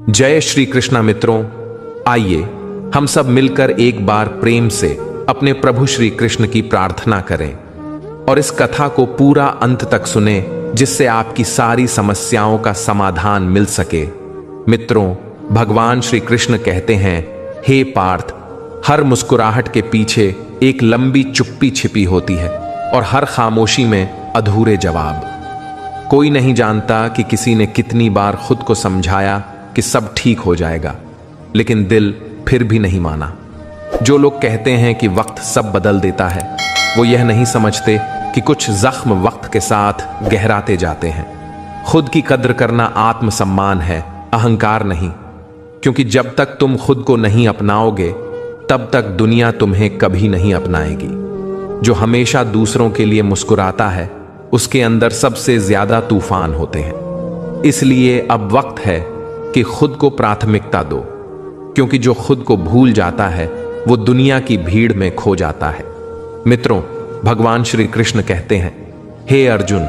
जय श्री कृष्णा मित्रों, आइए हम सब मिलकर एक बार प्रेम से अपने प्रभु श्री कृष्ण की प्रार्थना करें और इस कथा को पूरा अंत तक सुने, जिससे आपकी सारी समस्याओं का समाधान मिल सके। मित्रों, भगवान श्री कृष्ण कहते हैं, हे पार्थ, हर मुस्कुराहट के पीछे एक लंबी चुप्पी छिपी होती है और हर खामोशी में अधूरे जवाब। कोई नहीं जानता कि किसी ने कितनी बार खुद को समझाया कि सब ठीक हो जाएगा, लेकिन दिल फिर भी नहीं माना। जो लोग कहते हैं कि वक्त सब बदल देता है, वो यह नहीं समझते कि कुछ जख्म वक्त के साथ गहराते जाते हैं। खुद की कद्र करना आत्मसम्मान है, अहंकार नहीं। क्योंकि जब तक तुम खुद को नहीं अपनाओगे, तब तक दुनिया तुम्हें कभी नहीं अपनाएगी। जो हमेशा दूसरों के लिए मुस्कुराता है, उसके अंदर सबसे ज्यादा तूफान होते हैं। इसलिए अब वक्त है कि खुद को प्राथमिकता दो, क्योंकि जो खुद को भूल जाता है वो दुनिया की भीड़ में खो जाता है। मित्रों, भगवान श्री कृष्ण कहते हैं, हे अर्जुन,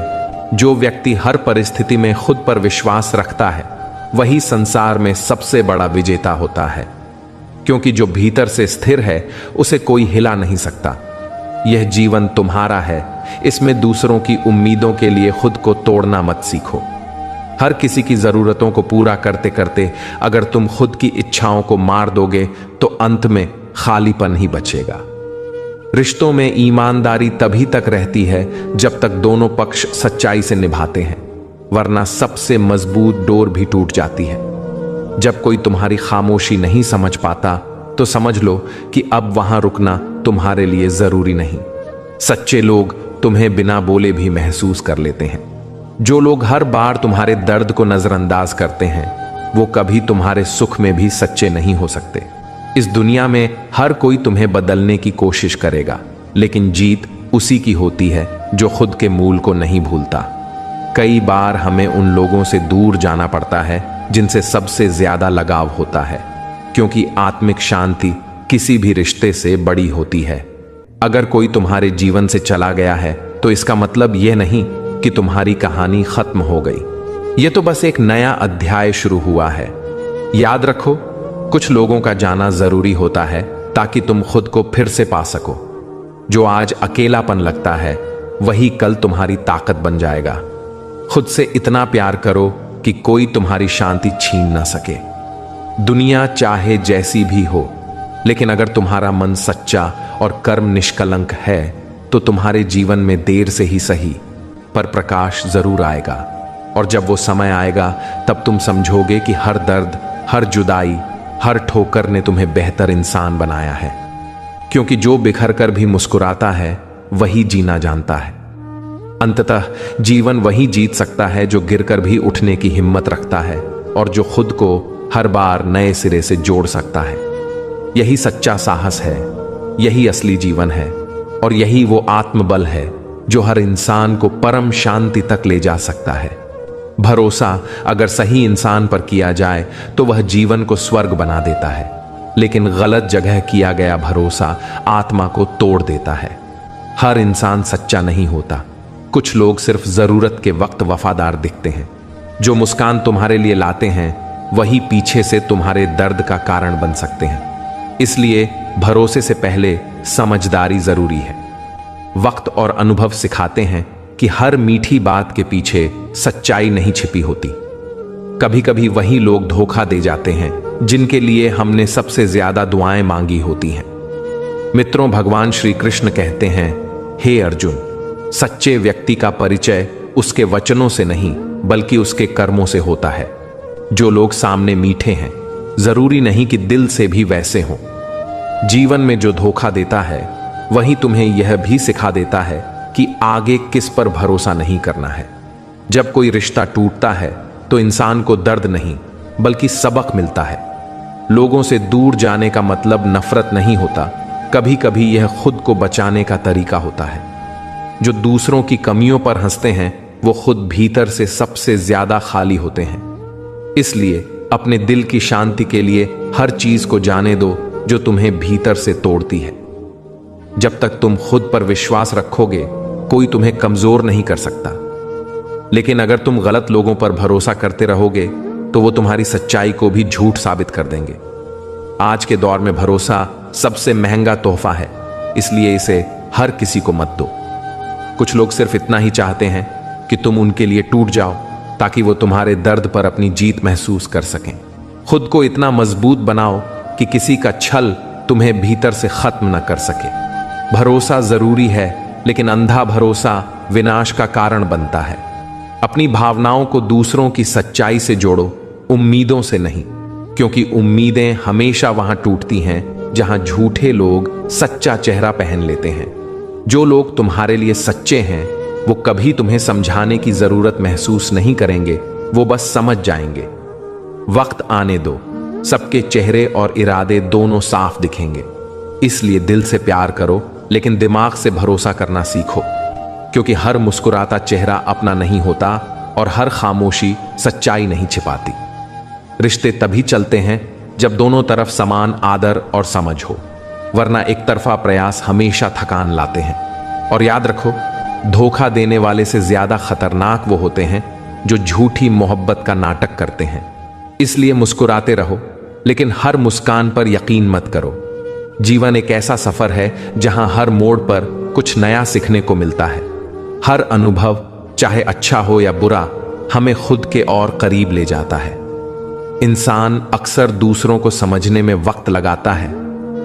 जो व्यक्ति हर परिस्थिति में खुद पर विश्वास रखता है, वही संसार में सबसे बड़ा विजेता होता है। क्योंकि जो भीतर से स्थिर है, उसे कोई हिला नहीं सकता। यह जीवन तुम्हारा है, इसमें दूसरों की उम्मीदों के लिए खुद को तोड़ना मत सीखो। हर किसी की जरूरतों को पूरा करते करते अगर तुम खुद की इच्छाओं को मार दोगे, तो अंत में खालीपन ही बचेगा। रिश्तों में ईमानदारी तभी तक रहती है जब तक दोनों पक्ष सच्चाई से निभाते हैं, वरना सबसे मजबूत डोर भी टूट जाती है। जब कोई तुम्हारी खामोशी नहीं समझ पाता, तो समझ लो कि अब वहां रुकना तुम्हारे लिए जरूरी नहीं। सच्चे लोग तुम्हें बिना बोले भी महसूस कर लेते हैं। जो लोग हर बार तुम्हारे दर्द को नजरअंदाज करते हैं, वो कभी तुम्हारे सुख में भी सच्चे नहीं हो सकते। इस दुनिया में हर कोई तुम्हें बदलने की कोशिश करेगा, लेकिन जीत उसी की होती है जो खुद के मूल को नहीं भूलता। कई बार हमें उन लोगों से दूर जाना पड़ता है जिनसे सबसे ज्यादा लगाव होता है, क्योंकि आत्मिक शांति किसी भी रिश्ते से बड़ी होती है। अगर कोई तुम्हारे जीवन से चला गया है, तो इसका मतलब यह नहीं कि तुम्हारी कहानी खत्म हो गई। यह तो बस एक नया अध्याय शुरू हुआ है। याद रखो, कुछ लोगों का जाना जरूरी होता है ताकि तुम खुद को फिर से पा सको। जो आज अकेलापन लगता है, वही कल तुम्हारी ताकत बन जाएगा। खुद से इतना प्यार करो कि कोई तुम्हारी शांति छीन ना सके। दुनिया चाहे जैसी भी हो, लेकिन अगर तुम्हारा मन सच्चा और कर्म निष्कलंक है, तो तुम्हारे जीवन में देर से ही सही, पर प्रकाश जरूर आएगा। और जब वो समय आएगा, तब तुम समझोगे कि हर दर्द, हर जुदाई, हर ठोकर ने तुम्हें बेहतर इंसान बनाया है। क्योंकि जो बिखर कर भी मुस्कुराता है, वही जीना जानता है। अंततः जीवन वही जीत सकता है जो गिरकर भी उठने की हिम्मत रखता है, और जो खुद को हर बार नए सिरे से जोड़ सकता है। यही सच्चा साहस है, यही असली जीवन है, और यही वो आत्मबल है जो हर इंसान को परम शांति तक ले जा सकता है। भरोसा अगर सही इंसान पर किया जाए, तो वह जीवन को स्वर्ग बना देता है, लेकिन गलत जगह किया गया भरोसा आत्मा को तोड़ देता है। हर इंसान सच्चा नहीं होता। कुछ लोग सिर्फ जरूरत के वक्त वफादार दिखते हैं। जो मुस्कान तुम्हारे लिए लाते हैं, वही पीछे से तुम्हारे दर्द का कारण बन सकते हैं। इसलिए भरोसे से पहले समझदारी जरूरी है। वक्त और अनुभव सिखाते हैं कि हर मीठी बात के पीछे सच्चाई नहीं छिपी होती। कभी कभी वही लोग धोखा दे जाते हैं जिनके लिए हमने सबसे ज्यादा दुआएं मांगी होती हैं। मित्रों, भगवान श्री कृष्ण कहते हैं, हे अर्जुन, सच्चे व्यक्ति का परिचय उसके वचनों से नहीं, बल्कि उसके कर्मों से होता है। जो लोग सामने मीठे हैं, जरूरी नहीं कि दिल से भी वैसे हों। जीवन में जो धोखा देता है, वही तुम्हें यह भी सिखा देता है कि आगे किस पर भरोसा नहीं करना है। जब कोई रिश्ता टूटता है, तो इंसान को दर्द नहीं, बल्कि सबक मिलता है। लोगों से दूर जाने का मतलब नफरत नहीं होता, कभी कभी यह खुद को बचाने का तरीका होता है। जो दूसरों की कमियों पर हंसते हैं, वो खुद भीतर से सबसे ज्यादा खाली होते हैं। इसलिए अपने दिल की शांति के लिए हर चीज को जाने दो जो तुम्हें भीतर से तोड़ती है। जब तक तुम खुद पर विश्वास रखोगे, कोई तुम्हें कमजोर नहीं कर सकता। लेकिन अगर तुम गलत लोगों पर भरोसा करते रहोगे, तो वो तुम्हारी सच्चाई को भी झूठ साबित कर देंगे। आज के दौर में भरोसा सबसे महंगा तोहफा है, इसलिए इसे हर किसी को मत दो। कुछ लोग सिर्फ इतना ही चाहते हैं कि तुम उनके लिए टूट जाओ, ताकि वो तुम्हारे दर्द पर अपनी जीत महसूस कर सकें। खुद को इतना मजबूत बनाओ कि किसी का छल तुम्हें भीतर से खत्म न कर सके। भरोसा जरूरी है, लेकिन अंधा भरोसा विनाश का कारण बनता है। अपनी भावनाओं को दूसरों की सच्चाई से जोड़ो, उम्मीदों से नहीं, क्योंकि उम्मीदें हमेशा वहां टूटती हैं जहां झूठे लोग सच्चा चेहरा पहन लेते हैं। जो लोग तुम्हारे लिए सच्चे हैं वो कभी तुम्हें समझाने की जरूरत महसूस नहीं करेंगे, वो बस समझ जाएंगे। वक्त आने दो, सबके चेहरे और इरादे दोनों साफ दिखेंगे। इसलिए दिल से प्यार करो, लेकिन दिमाग से भरोसा करना सीखो, क्योंकि हर मुस्कुराता चेहरा अपना नहीं होता और हर खामोशी सच्चाई नहीं छिपाती। रिश्ते तभी चलते हैं जब दोनों तरफ समान आदर और समझ हो, वरना एक तरफा प्रयास हमेशा थकान लाते हैं। और याद रखो, धोखा देने वाले से ज्यादा खतरनाक वो होते हैं जो झूठी मोहब्बत का नाटक करते हैं। इसलिए मुस्कुराते रहो, लेकिन हर मुस्कान पर यकीन मत करो। जीवन एक ऐसा सफर है जहां हर मोड़ पर कुछ नया सीखने को मिलता है। हर अनुभव, चाहे अच्छा हो या बुरा, हमें खुद के और करीब ले जाता है। इंसान अक्सर दूसरों को समझने में वक्त लगाता है,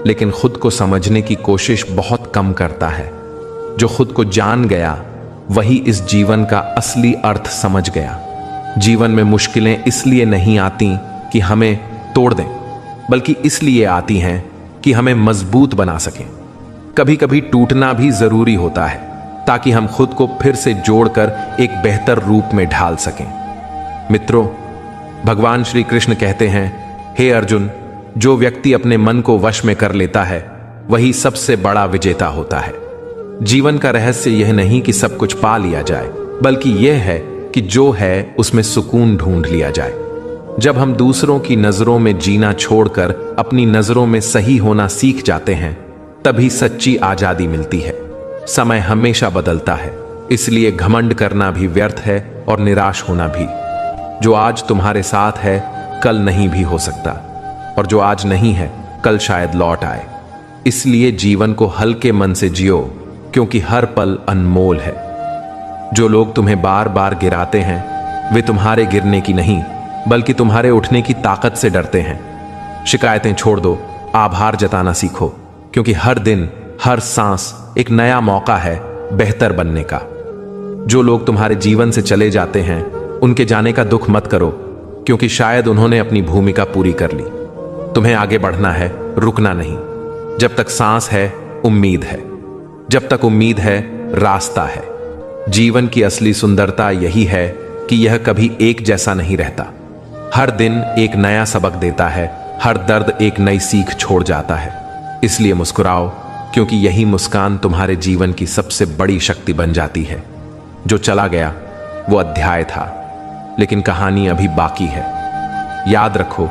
लेकिन खुद को समझने की कोशिश बहुत कम करता है। जो खुद को जान गया वही इस जीवन का असली अर्थ समझ गया। जीवन में मुश्किलें इसलिए नहीं आती कि हमें तोड़ दें, बल्कि इसलिए आती हैं कि हमें मजबूत बना सकें। कभी कभी टूटना भी जरूरी होता है, ताकि हम खुद को फिर से जोड़कर एक बेहतर रूप में ढाल सकें। मित्रों, भगवान श्री कृष्ण कहते हैं, हे अर्जुन, जो व्यक्ति अपने मन को वश में कर लेता है वही सबसे बड़ा विजेता होता है। जीवन का रहस्य यह नहीं कि सब कुछ पा लिया जाए, बल्कि यह है कि जो है उसमें सुकून ढूंढ लिया जाए। जब हम दूसरों की नजरों में जीना छोड़कर अपनी नजरों में सही होना सीख जाते हैं, तभी सच्ची आजादी मिलती है। समय हमेशा बदलता है, इसलिए घमंड करना भी व्यर्थ है और निराश होना भी। जो आज तुम्हारे साथ है कल नहीं भी हो सकता, और जो आज नहीं है कल शायद लौट आए। इसलिए जीवन को हल्के मन से जियो, क्योंकि हर पल अनमोल है। जो लोग तुम्हें बार बार गिराते हैं वे तुम्हारे गिरने की नहीं, बल्कि तुम्हारे उठने की ताकत से डरते हैं। शिकायतें छोड़ दो, आभार जताना सीखो, क्योंकि हर दिन, हर सांस एक नया मौका है बेहतर बनने का। जो लोग तुम्हारे जीवन से चले जाते हैं उनके जाने का दुख मत करो, क्योंकि शायद उन्होंने अपनी भूमिका पूरी कर ली। तुम्हें आगे बढ़ना है, रुकना नहीं। जब तक सांस है उम्मीद है, जब तक उम्मीद है रास्ता है। जीवन की असली सुंदरता यही है कि यह कभी एक जैसा नहीं रहता। हर दिन एक नया सबक देता है, हर दर्द एक नई सीख छोड़ जाता है। इसलिए मुस्कुराओ, क्योंकि यही मुस्कान तुम्हारे जीवन की सबसे बड़ी शक्ति बन जाती है। जो चला गया वो अध्याय था, लेकिन कहानी अभी बाकी है। याद रखो,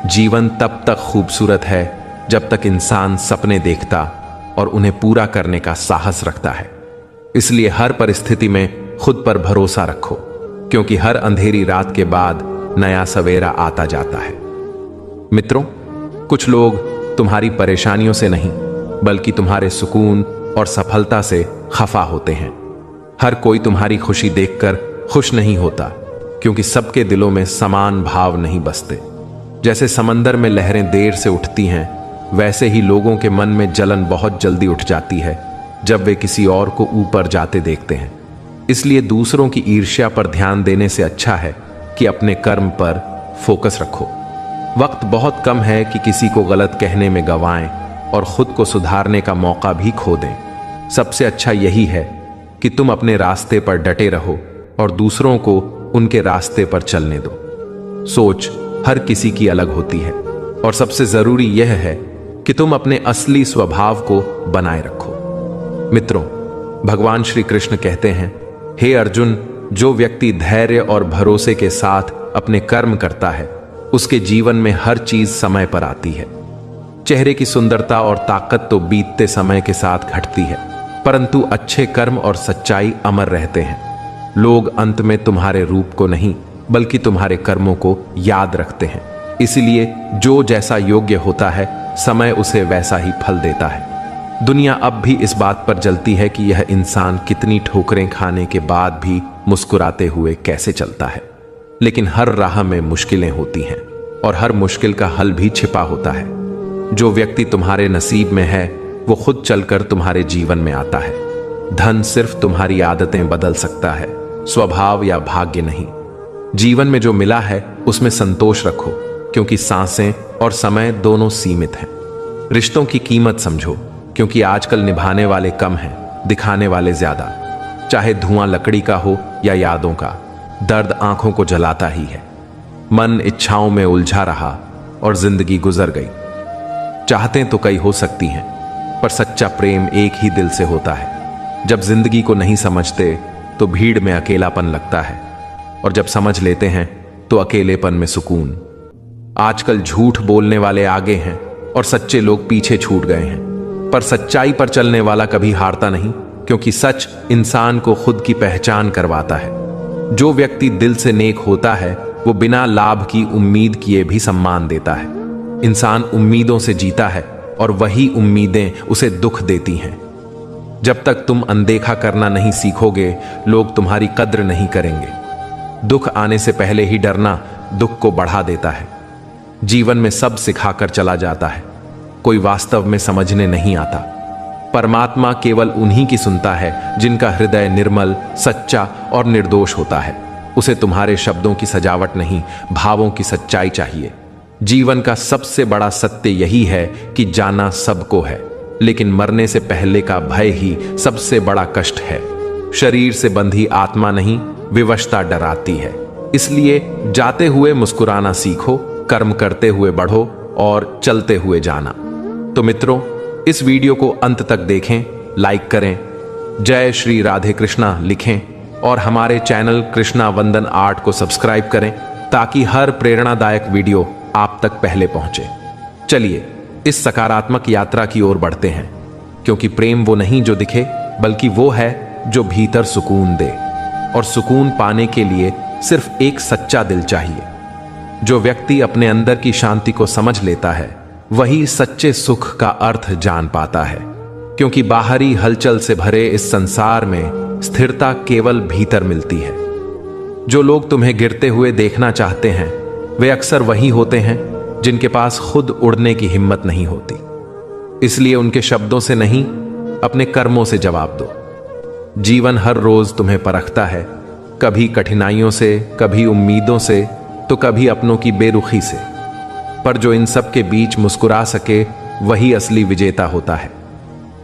जीवन तब तक खूबसूरत है जब तक इंसान सपने देखता और उन्हें पूरा करने का साहस रखता है। इसलिए हर परिस्थिति में खुद पर भरोसा रखो, क्योंकि हर अंधेरी रात के बाद नया सवेरा आता जाता है। मित्रों, कुछ लोग तुम्हारी परेशानियों से नहीं, बल्कि तुम्हारे सुकून और सफलता से खफा होते हैं। हर कोई तुम्हारी खुशी देखकर खुश नहीं होता, क्योंकि सबके दिलों में समान भाव नहीं बसते। जैसे समंदर में लहरें देर से उठती हैं, वैसे ही लोगों के मन में जलन बहुत जल्दी उठ जाती है जब वे किसी और को ऊपर जाते देखते हैं। इसलिए दूसरों की ईर्ष्या पर ध्यान देने से अच्छा है कि अपने कर्म पर फोकस रखो। वक्त बहुत कम है कि किसी को गलत कहने में गंवाएं और खुद को सुधारने का मौका भी खो दें। सबसे अच्छा यही है कि तुम अपने रास्ते पर डटे रहो और दूसरों को उनके रास्ते पर चलने दो। सोच हर किसी की अलग होती है, और सबसे जरूरी यह है कि तुम अपने असली स्वभाव को बनाए रखो। मित्रों, भगवान श्री कृष्ण कहते हैं, हे अर्जुन, जो व्यक्ति धैर्य और भरोसे के साथ अपने कर्म करता है उसके जीवन में हर चीज समय पर आती है। चेहरे की सुंदरता और ताकत तो बीतते समय के साथ घटती है, परंतु अच्छे कर्म और सच्चाई अमर रहते हैं। लोग अंत में तुम्हारे रूप को नहीं बल्कि तुम्हारे कर्मों को याद रखते हैं। इसीलिए जो जैसा योग्य होता है, समय उसे वैसा ही फल देता है। दुनिया अब भी इस बात पर जलती है कि यह इंसान कितनी ठोकरें खाने के बाद भी मुस्कुराते हुए कैसे चलता है। लेकिन हर राह में मुश्किलें होती हैं और हर मुश्किल का हल भी छिपा होता है। जो व्यक्ति तुम्हारे नसीब में है वो खुद चलकर तुम्हारे जीवन में आता है। धन सिर्फ तुम्हारी आदतें बदल सकता है, स्वभाव या भाग्य नहीं। जीवन में जो मिला है उसमें संतोष रखो, क्योंकि सांसें और समय दोनों सीमित हैं। रिश्तों की कीमत समझो, क्योंकि आजकल निभाने वाले कम हैं, दिखाने वाले ज्यादा। चाहे धुआं लकड़ी का हो या यादों का, दर्द आंखों को जलाता ही है। मन इच्छाओं में उलझा रहा और जिंदगी गुजर गई। चाहतें तो कई हो सकती हैं, पर सच्चा प्रेम एक ही दिल से होता है। जब जिंदगी को नहीं समझते तो भीड़ में अकेलापन लगता है, और जब समझ लेते हैं तो अकेलेपन में सुकून। आजकल झूठ बोलने वाले आगे हैं और सच्चे लोग पीछे छूट गए हैं, पर सच्चाई पर चलने वाला कभी हारता नहीं, क्योंकि सच इंसान को खुद की पहचान करवाता है। जो व्यक्ति दिल से नेक होता है वो बिना लाभ की उम्मीद किए भी सम्मान देता है। इंसान उम्मीदों से जीता है और वही उम्मीदें उसे दुख देती हैं। जब तक तुम अनदेखा करना नहीं सीखोगे, लोग तुम्हारी कद्र नहीं करेंगे। दुख आने से पहले ही डरना दुख को बढ़ा देता है। जीवन में सब सिखाकर चला जाता है, कोई वास्तव में समझने नहीं आता। परमात्मा केवल उन्हीं की सुनता है जिनका हृदय निर्मल, सच्चा और निर्दोष होता है। उसे तुम्हारे शब्दों की सजावट नहीं, भावों की सच्चाई चाहिए। जीवन का सबसे बड़ा सत्य यही है कि जाना सबको है, लेकिन मरने से पहले का भय ही सबसे बड़ा कष्ट है। शरीर से बंधी आत्मा नहीं, विवशता डराती है। इसलिए जाते हुए मुस्कुराना सीखो, कर्म करते हुए बढ़ो और चलते हुए जाना। तो मित्रों, इस वीडियो को अंत तक देखें, लाइक करें, जय श्री राधे कृष्णा लिखें और हमारे चैनल कृष्णा वंदन आर्ट को सब्सक्राइब करें, ताकि हर प्रेरणादायक वीडियो आप तक पहले पहुंचे। चलिए इस सकारात्मक यात्रा की ओर बढ़ते हैं, क्योंकि प्रेम वो नहीं जो दिखे, बल्कि वो है जो भीतर सुकून दे। और सुकून पाने के लिए सिर्फ एक सच्चा दिल चाहिए। जो व्यक्ति अपने अंदर की शांति को समझ लेता है वही सच्चे सुख का अर्थ जान पाता है, क्योंकि बाहरी हलचल से भरे इस संसार में स्थिरता केवल भीतर मिलती है। जो लोग तुम्हें गिरते हुए देखना चाहते हैं वे अक्सर वही होते हैं जिनके पास खुद उड़ने की हिम्मत नहीं होती। इसलिए उनके शब्दों से नहीं, अपने कर्मों से जवाब दो। जीवन हर रोज तुम्हें परखता है, कभी कठिनाइयों से, कभी उम्मीदों से, तो कभी अपनों की बेरुखी से। पर जो इन सब के बीच मुस्कुरा सके वही असली विजेता होता है।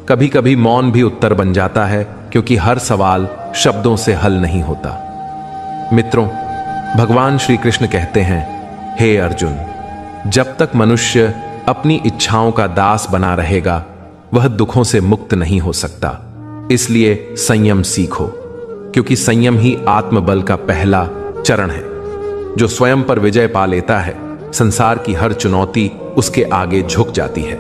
कभी कभी मौन भी उत्तर बन जाता है, क्योंकि हर सवाल शब्दों से हल नहीं होता। मित्रों, भगवान श्री कृष्ण कहते हैं, हे अर्जुन, जब तक मनुष्य अपनी इच्छाओं का दास बना रहेगा वह दुखों से मुक्त नहीं हो सकता। इसलिए संयम सीखो, क्योंकि संयम ही आत्मबल का पहला चरण है। जो स्वयं पर विजय पा लेता है, संसार की हर चुनौती उसके आगे झुक जाती है।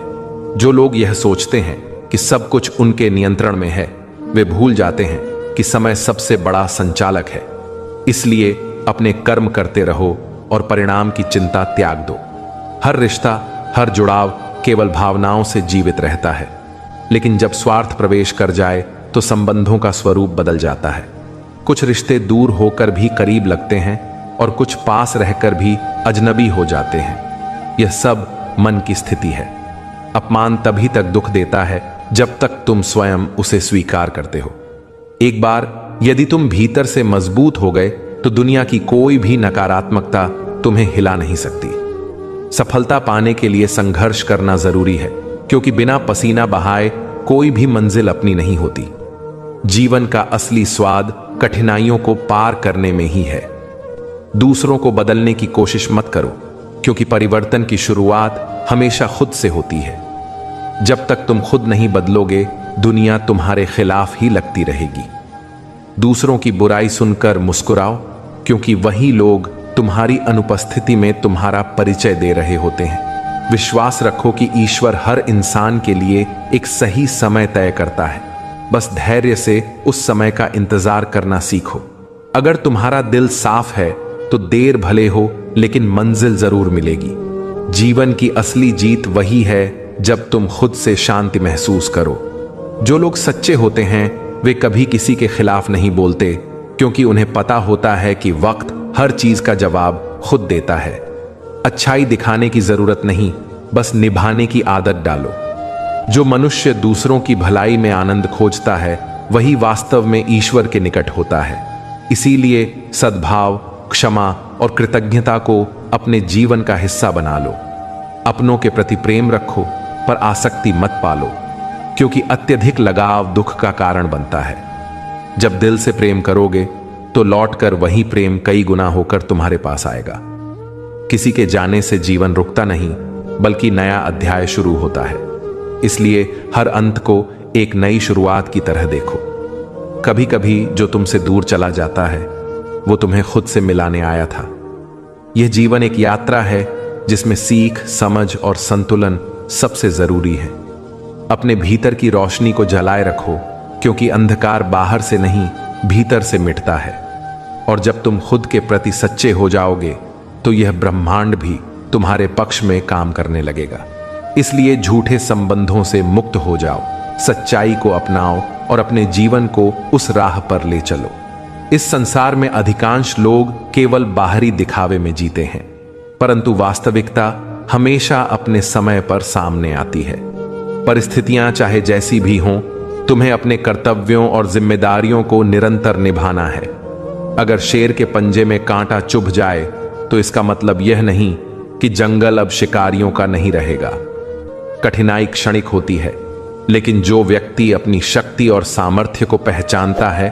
जो लोग यह सोचते हैं कि सब कुछ उनके नियंत्रण में है, वे भूल जाते हैं कि समय सबसे बड़ा संचालक है। इसलिए अपने कर्म करते रहो और परिणाम की चिंता त्याग दो। हर रिश्ता, हर जुड़ाव केवल भावनाओं से जीवित रहता है, लेकिन जब स्वार्थ प्रवेश कर जाए तो संबंधों का स्वरूप बदल जाता है। कुछ रिश्ते दूर होकर भी करीब लगते हैं और कुछ पास रहकर भी अजनबी हो जाते हैं। यह सब मन की स्थिति है। अपमान तभी तक दुख देता है जब तक तुम स्वयं उसे स्वीकार करते हो। एक बार यदि तुम भीतर से मजबूत हो गए तो दुनिया की कोई भी नकारात्मकता तुम्हें हिला नहीं सकती। सफलता पाने के लिए संघर्ष करना जरूरी है, क्योंकि बिना पसीना बहाए कोई भी मंजिल अपनी नहीं होती। जीवन का असली स्वाद कठिनाइयों को पार करने में ही है। दूसरों को बदलने की कोशिश मत करो, क्योंकि परिवर्तन की शुरुआत हमेशा खुद से होती है। जब तक तुम खुद नहीं बदलोगे, दुनिया तुम्हारे खिलाफ ही लगती रहेगी। दूसरों की बुराई सुनकर मुस्कुराओ, क्योंकि वही लोग तुम्हारी अनुपस्थिति में तुम्हारा परिचय दे रहे होते हैं। विश्वास रखो कि ईश्वर हर इंसान के लिए एक सही समय तय करता है। बस धैर्य से उस समय का इंतजार करना सीखो। अगर तुम्हारा दिल साफ है तो देर भले हो लेकिन मंजिल जरूर मिलेगी। जीवन की असली जीत वही है जब तुम खुद से शांति महसूस करो। जो लोग सच्चे होते हैं वे कभी किसी के खिलाफ नहीं बोलते, क्योंकि उन्हें पता होता है कि वक्त हर चीज का जवाब खुद देता है। अच्छाई दिखाने की जरूरत नहीं, बस निभाने की आदत डालो। जो मनुष्य दूसरों की भलाई में आनंद खोजता है वही वास्तव में ईश्वर के निकट होता है। इसीलिए सद्भाव, क्षमा और कृतज्ञता को अपने जीवन का हिस्सा बना लो। अपनों के प्रति प्रेम रखो, पर आसक्ति मत पालो, क्योंकि अत्यधिक लगाव दुख का कारण बनता है। जब दिल से प्रेम करोगे तो लौटकर वही प्रेम कई गुना होकर तुम्हारे पास आएगा। किसी के जाने से जीवन रुकता नहीं, बल्कि नया अध्याय शुरू होता है। इसलिए हर अंत को एक नई शुरुआत की तरह देखो। कभी कभी जो तुमसे दूर चला जाता है वो तुम्हें खुद से मिलाने आया था। यह जीवन एक यात्रा है जिसमें सीख, समझ और संतुलन सबसे जरूरी है। अपने भीतर की रोशनी को जलाए रखो, क्योंकि अंधकार बाहर से नहीं भीतर से मिटता है। और जब तुम खुद के प्रति सच्चे हो जाओगे तो यह ब्रह्मांड भी तुम्हारे पक्ष में काम करने लगेगा। इसलिए झूठे संबंधों से मुक्त हो जाओ, सच्चाई को अपनाओ और अपने जीवन को उस राह पर ले चलो। इस संसार में अधिकांश लोग केवल बाहरी दिखावे में जीते हैं, परंतु वास्तविकता हमेशा अपने समय पर सामने आती है। परिस्थितियां चाहे जैसी भी हों, तुम्हें अपने कर्तव्यों और जिम्मेदारियों को निरंतर निभाना है। अगर शेर के पंजे में कांटा चुभ जाए तो इसका मतलब यह नहीं कि जंगल अब शिकारियों का नहीं रहेगा। कठिनाई क्षणिक होती है, लेकिन जो व्यक्ति अपनी शक्ति और सामर्थ्य को पहचानता है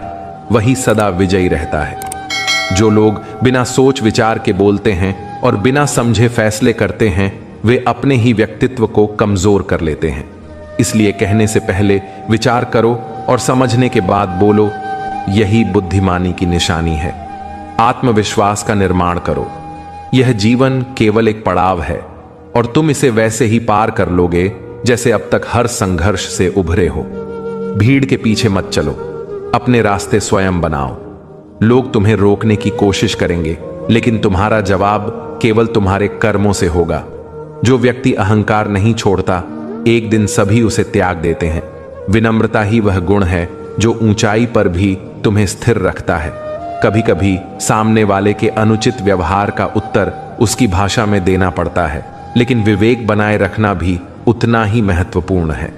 वही सदा विजयी रहता है। जो लोग बिना सोच विचार के बोलते हैं और बिना समझे फैसले करते हैं वे अपने ही व्यक्तित्व को कमजोर कर लेते हैं। इसलिए कहने से पहले विचार करो और समझने के बाद बोलो, यही बुद्धिमानी की निशानी है। आत्मविश्वास का निर्माण करो। यह जीवन केवल एक पड़ाव है और तुम इसे वैसे ही पार कर लोगे जैसे अब तक हर संघर्ष से उभरे हो। भीड़ के पीछे मत चलो, अपने रास्ते स्वयं बनाओ। लोग तुम्हें रोकने की कोशिश करेंगे, लेकिन तुम्हारा जवाब केवल तुम्हारे कर्मों से होगा। जो व्यक्ति अहंकार नहीं छोड़ता, एक दिन सभी उसे त्याग देते हैं। विनम्रता ही वह गुण है जो ऊंचाई पर भी तुम्हें स्थिर रखता है। कभी कभी सामने वाले के अनुचित व्यवहार का उत्तर उसकी भाषा में देना पड़ता है, लेकिन विवेक बनाए रखना भी उतना ही महत्वपूर्ण है।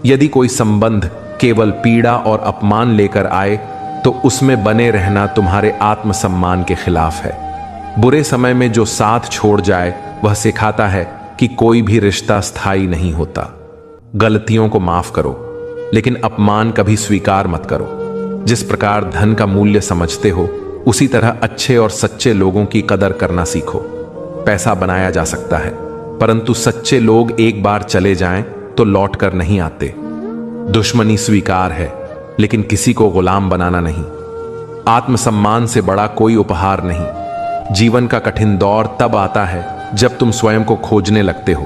यदि कोई संबंध केवल पीड़ा और अपमान लेकर आए तो उसमें बने रहना तुम्हारे आत्मसम्मान के खिलाफ है। बुरे समय में जो साथ छोड़ जाए वह सिखाता है कि कोई भी रिश्ता स्थायी नहीं होता। गलतियों को माफ करो, लेकिन अपमान कभी स्वीकार मत करो। जिस प्रकार धन का मूल्य समझते हो, उसी तरह अच्छे और सच्चे लोगों की कदर करना सीखो। पैसा बनाया जा सकता है, परंतु सच्चे लोग एक बार चले जाएं तो लौट कर नहीं आते। दुश्मनी स्वीकार है, लेकिन किसी को गुलाम बनाना नहीं। आत्मसम्मान से बड़ा कोई उपहार नहीं। जीवन का कठिन दौर तब आता है जब तुम स्वयं को खोजने लगते हो,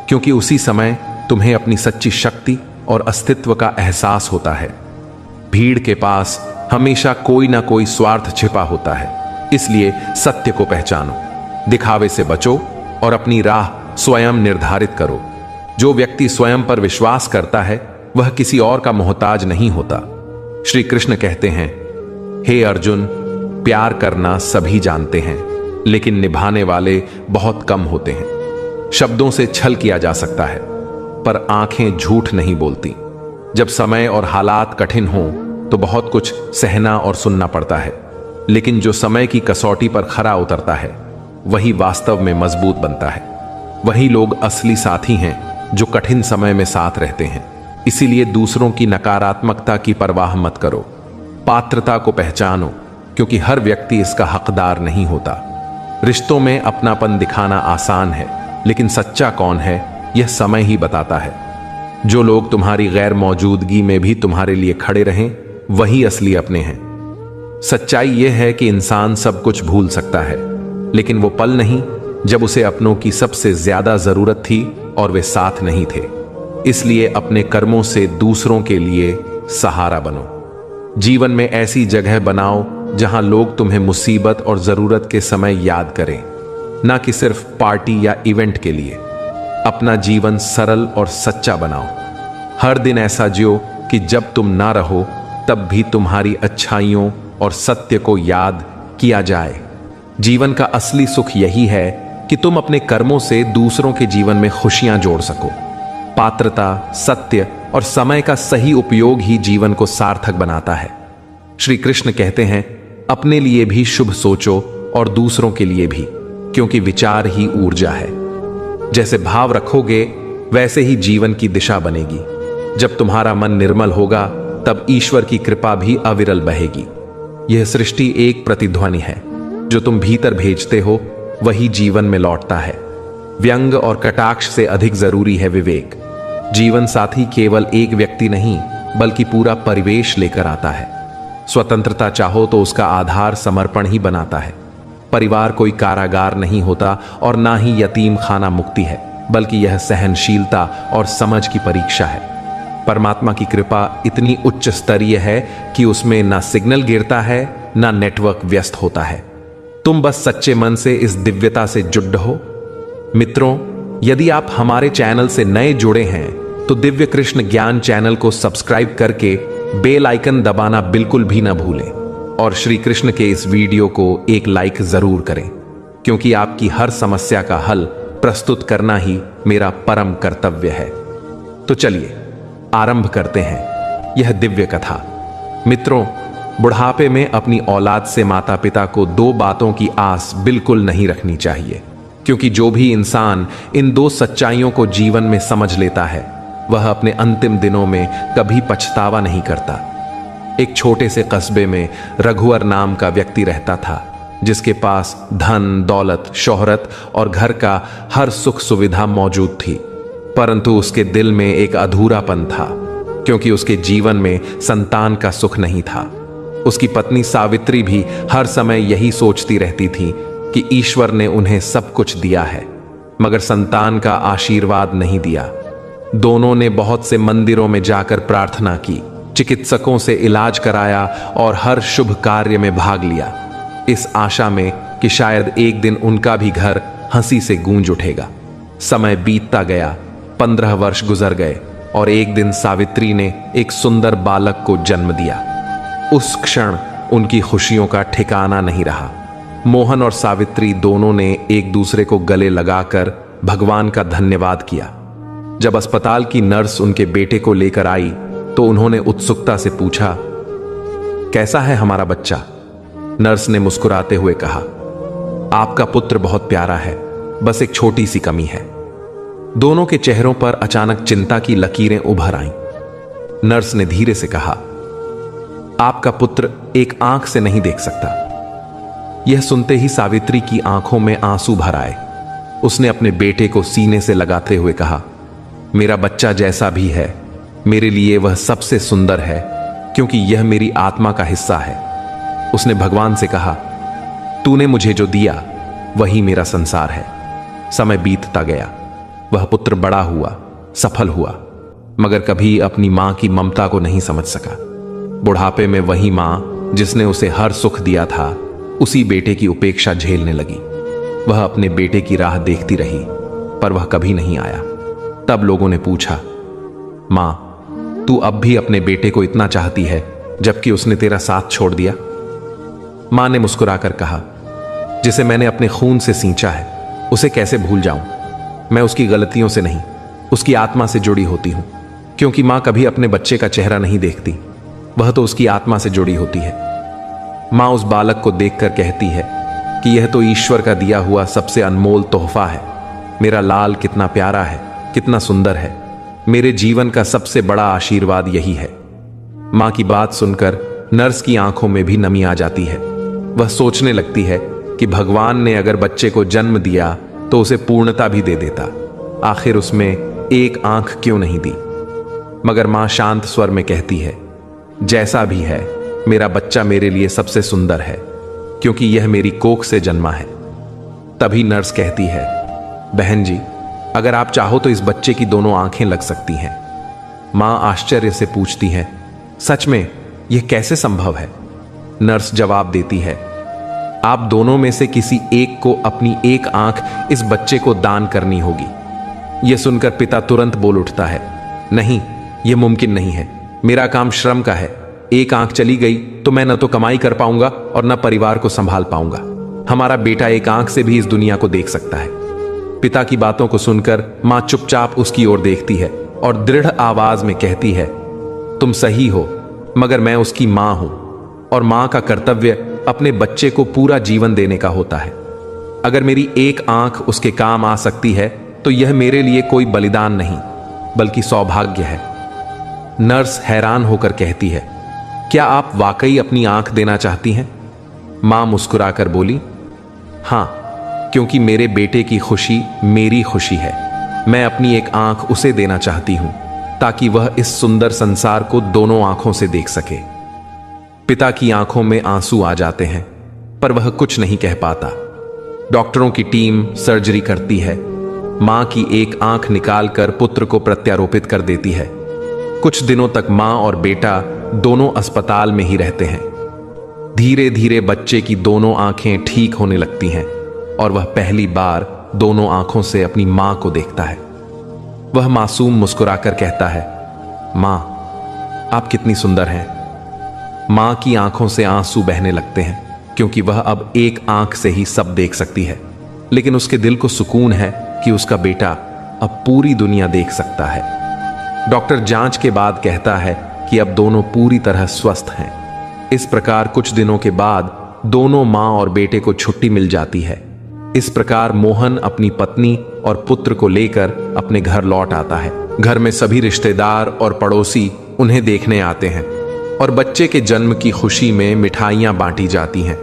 क्योंकि उसी समय तुम्हें अपनी सच्ची शक्ति और अस्तित्व का एहसास होता है। भीड़ के पास हमेशा कोई ना कोई स्वार्थ छिपा होता है, इसलिए सत्य को पहचानो, दिखावे से बचो और अपनी राह स्वयं निर्धारित करो। जो व्यक्ति स्वयं पर विश्वास करता है वह किसी और का मोहताज नहीं होता। श्री कृष्ण कहते हैं, हे अर्जुन, प्यार करना सभी जानते हैं, लेकिन निभाने वाले बहुत कम होते हैं। शब्दों से छल किया जा सकता है, पर आंखें झूठ नहीं बोलती। जब समय और हालात कठिन हों तो बहुत कुछ सहना और सुनना पड़ता है, लेकिन जो समय की कसौटी पर खरा उतरता है वही वास्तव में मजबूत बनता है। वही लोग असली साथी हैं जो कठिन समय में साथ रहते हैं। इसीलिए दूसरों की नकारात्मकता की परवाह मत करो, पात्रता को पहचानो, क्योंकि हर व्यक्ति इसका हकदार नहीं होता। रिश्तों में अपनापन दिखाना आसान है, लेकिन सच्चा कौन है यह समय ही बताता है। जो लोग तुम्हारी गैर मौजूदगी में भी तुम्हारे लिए खड़े रहें वही असली अपने हैं। सच्चाई यह है कि इंसान सब कुछ भूल सकता है, लेकिन वो पल नहीं जब उसे अपनों की सबसे ज्यादा जरूरत थी और वे साथ नहीं थे। इसलिए अपने कर्मों से दूसरों के लिए सहारा बनो। जीवन में ऐसी जगह बनाओ जहां लोग तुम्हें मुसीबत और जरूरत के समय याद करें, ना कि सिर्फ पार्टी या इवेंट के लिए। अपना जीवन सरल और सच्चा बनाओ। हर दिन ऐसा जियो कि जब तुम ना रहो तब भी तुम्हारी अच्छाइयों और सत्य को याद किया जाए। जीवन का असली सुख यही है कि तुम अपने कर्मों से दूसरों के जीवन में खुशियां जोड़ सको। पात्रता, सत्य और समय का सही उपयोग ही जीवन को सार्थक बनाता है। श्री कृष्ण कहते हैं, अपने लिए भी शुभ सोचो और दूसरों के लिए भी, क्योंकि विचार ही ऊर्जा है। जैसे भाव रखोगे वैसे ही जीवन की दिशा बनेगी। जब तुम्हारा मन निर्मल होगा तब ईश्वर की कृपा भी अविरल बहेगी। यह सृष्टि एक प्रतिध्वनि है। जो तुम भीतर भेजते हो वही जीवन में लौटता है। व्यंग और कटाक्ष से अधिक जरूरी है विवेक। जीवन साथी केवल एक व्यक्ति नहीं बल्कि पूरा परिवेश लेकर आता है। स्वतंत्रता चाहो तो उसका आधार समर्पण ही बनाता है। परिवार कोई कारागार नहीं होता और ना ही यतीम खाना मुक्ति है, बल्कि यह सहनशीलता और समझ की परीक्षा है। परमात्मा की कृपा इतनी उच्च स्तरीय है कि उसमें ना सिग्नल गिरता है ना नेटवर्क व्यस्त होता है। तुम बस सच्चे मन से इस दिव्यता से जुड़ रहो। मित्रों, यदि आप हमारे चैनल से नए जुड़े हैं तो दिव्य कृष्ण ज्ञान चैनल को सब्सक्राइब करके बेल आइकन दबाना बिल्कुल भी ना भूलें और श्री कृष्ण के इस वीडियो को एक लाइक जरूर करें, क्योंकि आपकी हर समस्या का हल प्रस्तुत करना ही मेरा परम कर्तव्य है। तो चलिए आरंभ करते हैं यह दिव्य कथा। मित्रों, बुढ़ापे में अपनी औलाद से माता पिता को दो बातों की आस बिल्कुल नहीं रखनी चाहिए, क्योंकि जो भी इंसान इन दो सच्चाइयों को जीवन में समझ लेता है वह अपने अंतिम दिनों में कभी पछतावा नहीं करता। एक छोटे से कस्बे में रघुवर नाम का व्यक्ति रहता था, जिसके पास धन, दौलत, शोहरत और घर का हर सुख सुविधा मौजूद थी, परंतु उसके दिल में एक अधूरापन था, क्योंकि उसके जीवन में संतान का सुख नहीं था। उसकी पत्नी सावित्री भी हर समय यही सोचती रहती थी कि ईश्वर ने उन्हें सब कुछ दिया है, मगर संतान का आशीर्वाद नहीं दिया। दोनों ने बहुत से मंदिरों में जाकर प्रार्थना की, चिकित्सकों से इलाज कराया और हर शुभ कार्य में भाग लिया, इस आशा में कि शायद एक दिन उनका भी घर हंसी से गूंज उठेगा। समय बीतता गया, 15 वर्ष गुजर गए और एक दिन सावित्री ने एक सुंदर बालक को जन्म दिया। उस क्षण उनकी खुशियों का ठिकाना नहीं रहा। मोहन और सावित्री दोनों ने एक दूसरे को गले लगाकर भगवान का धन्यवाद किया। जब अस्पताल की नर्स उनके बेटे को लेकर आई तो उन्होंने उत्सुकता से पूछा, कैसा है हमारा बच्चा? नर्स ने मुस्कुराते हुए कहा, आपका पुत्र बहुत प्यारा है, बस एक छोटी सी कमी है। दोनों के चेहरों पर अचानक चिंता की लकीरें उभर आईं। नर्स ने धीरे से कहा, आपका पुत्र एक आंख से नहीं देख सकता। यह सुनते ही सावित्री की आंखों में आंसू भर आए। उसने अपने बेटे को सीने से लगाते हुए कहा, मेरा बच्चा जैसा भी है, मेरे लिए वह सबसे सुंदर है, क्योंकि यह मेरी आत्मा का हिस्सा है। उसने भगवान से कहा, तूने मुझे जो दिया वही मेरा संसार है। समय बीतता गया, वह पुत्र बड़ा हुआ, सफल हुआ, मगर कभी अपनी मां की ममता को नहीं समझ सका। बुढ़ापे में वही मां जिसने उसे हर सुख दिया था, उसी बेटे की उपेक्षा झेलने लगी। वह अपने बेटे की राह देखती रही, पर वह कभी नहीं आया। तब लोगों ने पूछा, मां, तू अब भी अपने बेटे को इतना चाहती है जबकि उसने तेरा साथ छोड़ दिया? मां ने मुस्कुराकर कहा, जिसे मैंने अपने खून से सींचा है उसे कैसे भूल जाऊं? मैं उसकी गलतियों से नहीं, उसकी आत्मा से जुड़ी होती हूं, क्योंकि मां कभी अपने बच्चे का चेहरा नहीं देखती, वह तो उसकी आत्मा से जुड़ी होती है। मां उस बालक को देखकर कहती है कि यह तो ईश्वर का दिया हुआ सबसे अनमोल तोहफा है। मेरा लाल कितना प्यारा है, कितना सुंदर है। मेरे जीवन का सबसे बड़ा आशीर्वाद यही है। मां की बात सुनकर नर्स की आंखों में भी नमी आ जाती है। वह सोचने लगती है कि भगवान ने अगर बच्चे को जन्म दिया तो उसे पूर्णता भी दे देता, आखिर उसमें एक आंख क्यों नहीं दी? मगर मां शांत स्वर में कहती है, जैसा भी है मेरा बच्चा मेरे लिए सबसे सुंदर है, क्योंकि यह मेरी कोख से जन्मा है। तभी नर्स कहती है, बहन जी, अगर आप चाहो तो इस बच्चे की दोनों आंखें लग सकती हैं। मां आश्चर्य से पूछती है, सच में यह कैसे संभव है? नर्स जवाब देती है, आप दोनों में से किसी एक को अपनी एक आंख इस बच्चे को दान करनी होगी। यह सुनकर पिता तुरंत बोल उठता है, नहीं, यह मुमकिन नहीं है। मेरा काम श्रम का है। एक आंख चली गई तो मैं न तो कमाई कर पाऊंगा और न परिवार को संभाल पाऊंगा। हमारा बेटा एक आंख से भी इस दुनिया को देख सकता है। पिता की बातों को सुनकर मां चुपचाप उसकी ओर देखती है और दृढ़ आवाज में कहती है, तुम सही हो, मगर मैं उसकी मां हूं और मां का कर्तव्य अपने बच्चे को पूरा जीवन देने का होता है। अगर मेरी एक आंख उसके काम आ सकती है तो यह मेरे लिए कोई बलिदान नहीं बल्कि सौभाग्य है। नर्स हैरान होकर कहती है, क्या आप वाकई अपनी आंख देना चाहती हैं? मां मुस्कुराकर बोली, हां, क्योंकि मेरे बेटे की खुशी मेरी खुशी है। मैं अपनी एक आंख उसे देना चाहती हूं ताकि वह इस सुंदर संसार को दोनों आंखों से देख सके। पिता की आंखों में आंसू आ जाते हैं, पर वह कुछ नहीं कह पाता। डॉक्टरों की टीम सर्जरी करती है। मां की एक आंख निकालकर पुत्र को प्रत्यारोपित कर देती है। कुछ दिनों तक मां और बेटा दोनों अस्पताल में ही रहते हैं। धीरे धीरे बच्चे की दोनों आंखें ठीक होने लगती हैं और वह पहली बार दोनों आंखों से अपनी मां को देखता है। वह मासूम मुस्कुराकर कहता है, मां, आप कितनी सुंदर हैं। मां की आंखों से आंसू बहने लगते हैं क्योंकि वह अब एक आंख से ही सब देख सकती है, लेकिन उसके दिल को सुकून है कि उसका बेटा अब पूरी दुनिया देख सकता है। डॉक्टर जांच के बाद कहता है कि अब दोनों पूरी तरह स्वस्थ हैं। इस प्रकार कुछ दिनों के बाद दोनों मां और बेटे को छुट्टी मिल जाती है। इस प्रकार मोहन अपनी पत्नी और पुत्र को लेकर अपने घर लौट आता है। घर में सभी रिश्तेदार और पड़ोसी उन्हें देखने आते हैं और बच्चे के जन्म की खुशी में मिठाइयां बांटी जाती हैं।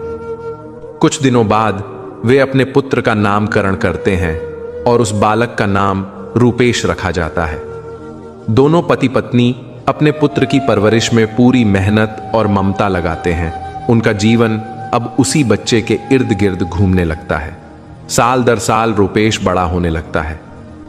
कुछ दिनों बाद वे अपने पुत्र का नामकरण करते हैं और उस बालक का नाम रूपेश रखा जाता है। दोनों पति पत्नी अपने पुत्र की परवरिश में पूरी मेहनत और ममता लगाते हैं। उनका जीवन अब उसी बच्चे के इर्द गिर्द घूमने लगता है। साल दर साल रूपेश बड़ा होने लगता है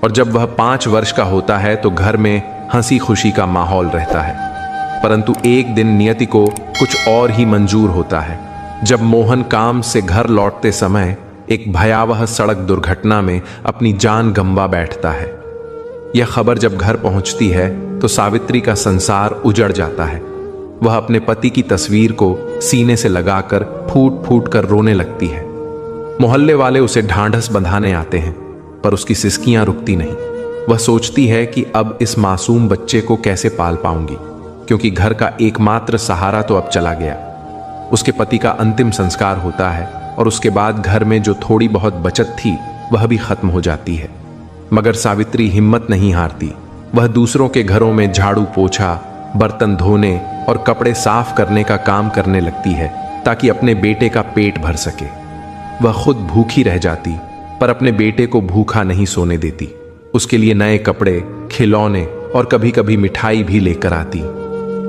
और जब वह 5 वर्ष का होता है तो घर में हंसी खुशी का माहौल रहता है। परंतु एक दिन नियति को कुछ और ही मंजूर होता है। जब मोहन काम से घर लौटते समय एक भयावह सड़क दुर्घटना में अपनी जान गंवा बैठता है। यह खबर जब घर पहुंचती है तो सावित्री का संसार उजड़ जाता है। वह अपने पति की तस्वीर को सीने से लगाकर फूट फूट कर रोने लगती है। मोहल्ले वाले उसे ढांढस बंधाने आते हैं, पर उसकी सिसकियां रुकती नहीं। वह सोचती है कि अब इस मासूम बच्चे को कैसे पाल पाऊंगी, क्योंकि घर का एकमात्र सहारा तो अब चला गया। उसके पति का अंतिम संस्कार होता है और उसके बाद घर में जो थोड़ी बहुत बचत थी वह भी खत्म हो जाती है। मगर सावित्री हिम्मत नहीं हारती। वह दूसरों के घरों में झाड़ू पोछा, बर्तन धोने और कपड़े साफ करने का काम करने लगती है ताकि अपने बेटे का पेट भर सके। वह खुद भूखी रह जाती, पर अपने बेटे को भूखा नहीं सोने देती। उसके लिए नए कपड़े, खिलौने और कभी कभी मिठाई भी लेकर आती।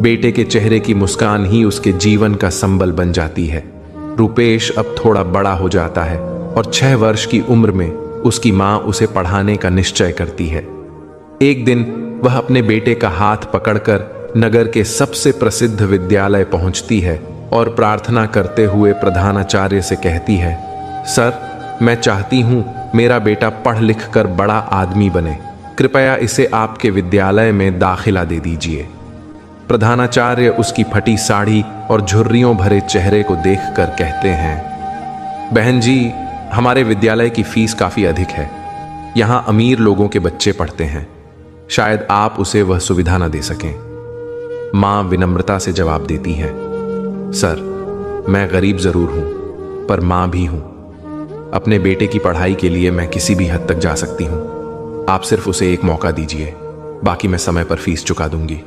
बेटे के चेहरे की मुस्कान ही उसके जीवन का संबल बन जाती है। रूपेश अब थोड़ा बड़ा हो जाता है और 6 वर्ष की उम्र में उसकी मां उसे पढ़ाने का निश्चय करती है। एक दिन वह अपने बेटे का हाथ पकड़कर नगर के सबसे प्रसिद्ध विद्यालय पहुंचती है और प्रार्थना करते हुए प्रधानाचार्य से कहती है, सर, मैं चाहती हूं मेरा बेटा पढ़ लिख कर बड़ा आदमी बने। कृपया इसे आपके विद्यालय में दाखिला दे दीजिए। प्रधानाचार्य उसकी फटी साड़ी और झुर्रियों भरे चेहरे को देखकर कहते हैं, बहन जी, हमारे विद्यालय की फीस काफी अधिक है। यहां अमीर लोगों के बच्चे पढ़ते हैं। शायद आप उसे वह सुविधा न दे सकें। मां विनम्रता से जवाब देती है, सर, मैं गरीब जरूर हूं, पर मां भी हूं। अपने बेटे की पढ़ाई के लिए मैं किसी भी हद तक जा सकती हूं। आप सिर्फ उसे एक मौका दीजिए, बाकी मैं समय पर फीस चुका दूंगी।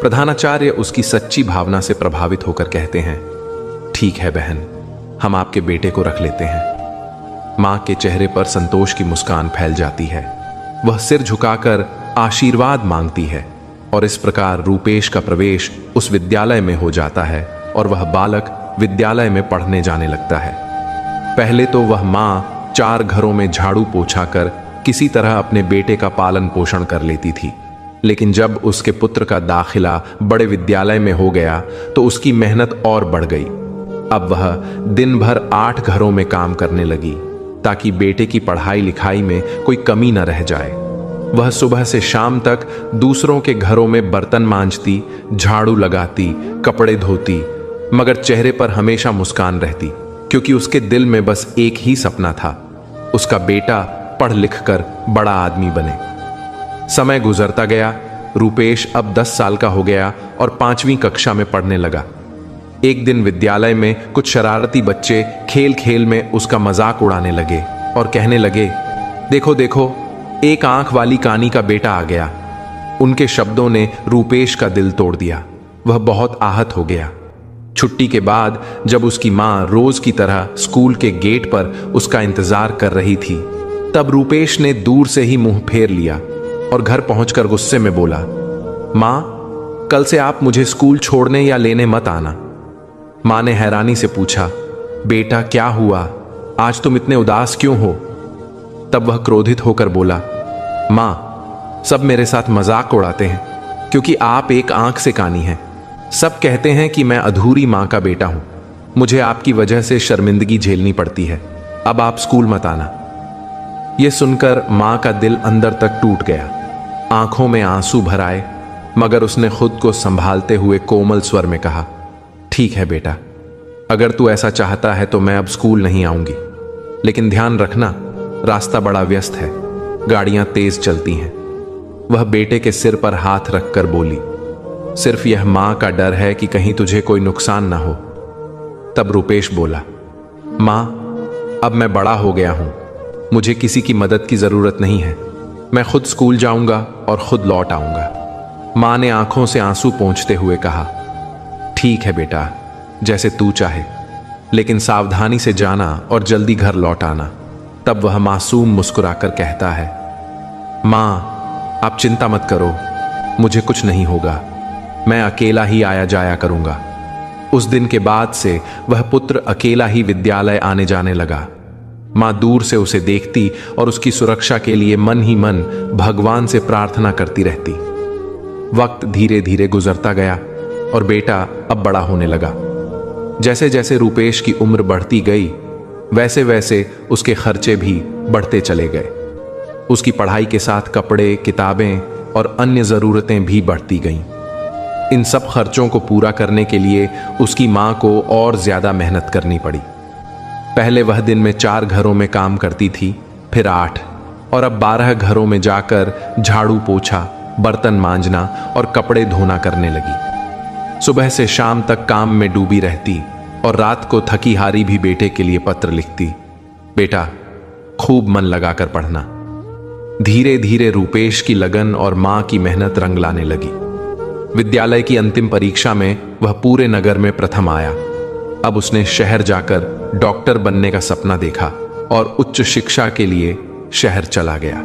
प्रधानाचार्य उसकी सच्ची भावना से प्रभावित होकर कहते हैं, ठीक है बहन, हम आपके बेटे को रख लेते हैं। मां के चेहरे पर संतोष की मुस्कान फैल जाती है। वह सिर झुकाकर आशीर्वाद मांगती है और इस प्रकार रूपेश का प्रवेश उस विद्यालय में हो जाता है और वह बालक विद्यालय में पढ़ने जाने लगता है। पहले तो वह मां 4 घरों में झाड़ू पोछा कर किसी तरह अपने बेटे का पालन पोषण कर लेती थी, लेकिन जब उसके पुत्र का दाखिला बड़े विद्यालय में हो गया तो उसकी मेहनत और बढ़ गई। अब वह दिन भर 8 घरों में काम करने लगी ताकि बेटे की पढ़ाई लिखाई में कोई कमी न रह जाए। वह सुबह से शाम तक दूसरों के घरों में बर्तन मांजती, झाड़ू लगाती, कपड़े धोती, मगर चेहरे पर हमेशा मुस्कान रहती, क्योंकि उसके दिल में बस एक ही सपना था, उसका बेटा पढ़ लिख कर बड़ा आदमी बने। समय गुजरता गया। रूपेश अब 10 साल का हो गया और 5वीं कक्षा में पढ़ने लगा। एक दिन विद्यालय में कुछ शरारती बच्चे खेल खेल में उसका मजाक उड़ाने लगे और कहने लगे, देखो देखो, एक आंख वाली कानी का बेटा आ गया। उनके शब्दों ने रूपेश का दिल तोड़ दिया। वह बहुत आहत हो गया। छुट्टी के बाद जब उसकी मां रोज की तरह स्कूल के गेट पर उसका इंतजार कर रही थी, तब रूपेश ने दूर से ही मुंह फेर लिया और घर पहुंचकर गुस्से में बोला, मां, कल से आप मुझे स्कूल छोड़ने या लेने मत आना। मां ने हैरानी से पूछा, बेटा क्या हुआ, आज तुम इतने उदास क्यों हो? तब वह क्रोधित होकर बोला, मां, सब मेरे साथ मजाक उड़ाते हैं क्योंकि आप एक आंख से कानी हैं। सब कहते हैं कि मैं अधूरी मां का बेटा हूं। मुझे आपकी वजह से शर्मिंदगी झेलनी पड़ती है। अब आप स्कूल मत आना। यह सुनकर मां का दिल अंदर तक टूट गया। आंखों में आंसू भर आए, मगर उसने खुद को संभालते हुए कोमल स्वर में कहा, ठीक है बेटा, अगर तू ऐसा चाहता है तो मैं अब स्कूल नहीं आऊंगी, लेकिन ध्यान रखना, रास्ता बड़ा व्यस्त है, गाड़ियां तेज चलती हैं। वह बेटे के सिर पर हाथ रखकर बोली, सिर्फ यह मां का डर है कि कहीं तुझे कोई नुकसान ना हो। तब रूपेश बोला, मां, अब मैं बड़ा हो गया हूं, मुझे किसी की मदद की जरूरत नहीं है। मैं खुद स्कूल जाऊंगा और खुद लौट आऊंगा। मां ने आंखों से आंसू पोंछते हुए कहा, ठीक है बेटा, जैसे तू चाहे, लेकिन सावधानी से जाना और जल्दी घर लौट आना। तब वह मासूम मुस्कुराकर कहता है, मां, आप चिंता मत करो, मुझे कुछ नहीं होगा, मैं अकेला ही आया जाया करूंगा। उस दिन के बाद से वह पुत्र अकेला ही विद्यालय आने जाने लगा। मां दूर से उसे देखती और उसकी सुरक्षा के लिए मन ही मन भगवान से प्रार्थना करती रहती। वक्त धीरे धीरे गुजरता गया और बेटा अब बड़ा होने लगा। जैसे जैसे रूपेश की उम्र बढ़ती गई, वैसे वैसे उसके खर्चे भी बढ़ते चले गए। उसकी पढ़ाई के साथ कपड़े, किताबें और अन्य ज़रूरतें भी बढ़ती गईं। इन सब खर्चों को पूरा करने के लिए उसकी मां को और ज्यादा मेहनत करनी पड़ी। पहले वह दिन में 4 घरों में काम करती थी, फिर 8 और अब 12 घरों में जाकर झाड़ू पोछा, बर्तन मांजना और कपड़े धोना करने लगी। सुबह से शाम तक काम में डूबी रहती और रात को थकी हारी भी बेटे के लिए पत्र लिखती, बेटा खूब मन लगाकर पढ़ना। धीरे धीरे रूपेश की लगन और मां की मेहनत रंग लाने लगी। विद्यालय की अंतिम परीक्षा में वह पूरे नगर में प्रथम आया। अब उसने शहर जाकर डॉक्टर बनने का सपना देखा और उच्च शिक्षा के लिए शहर चला गया।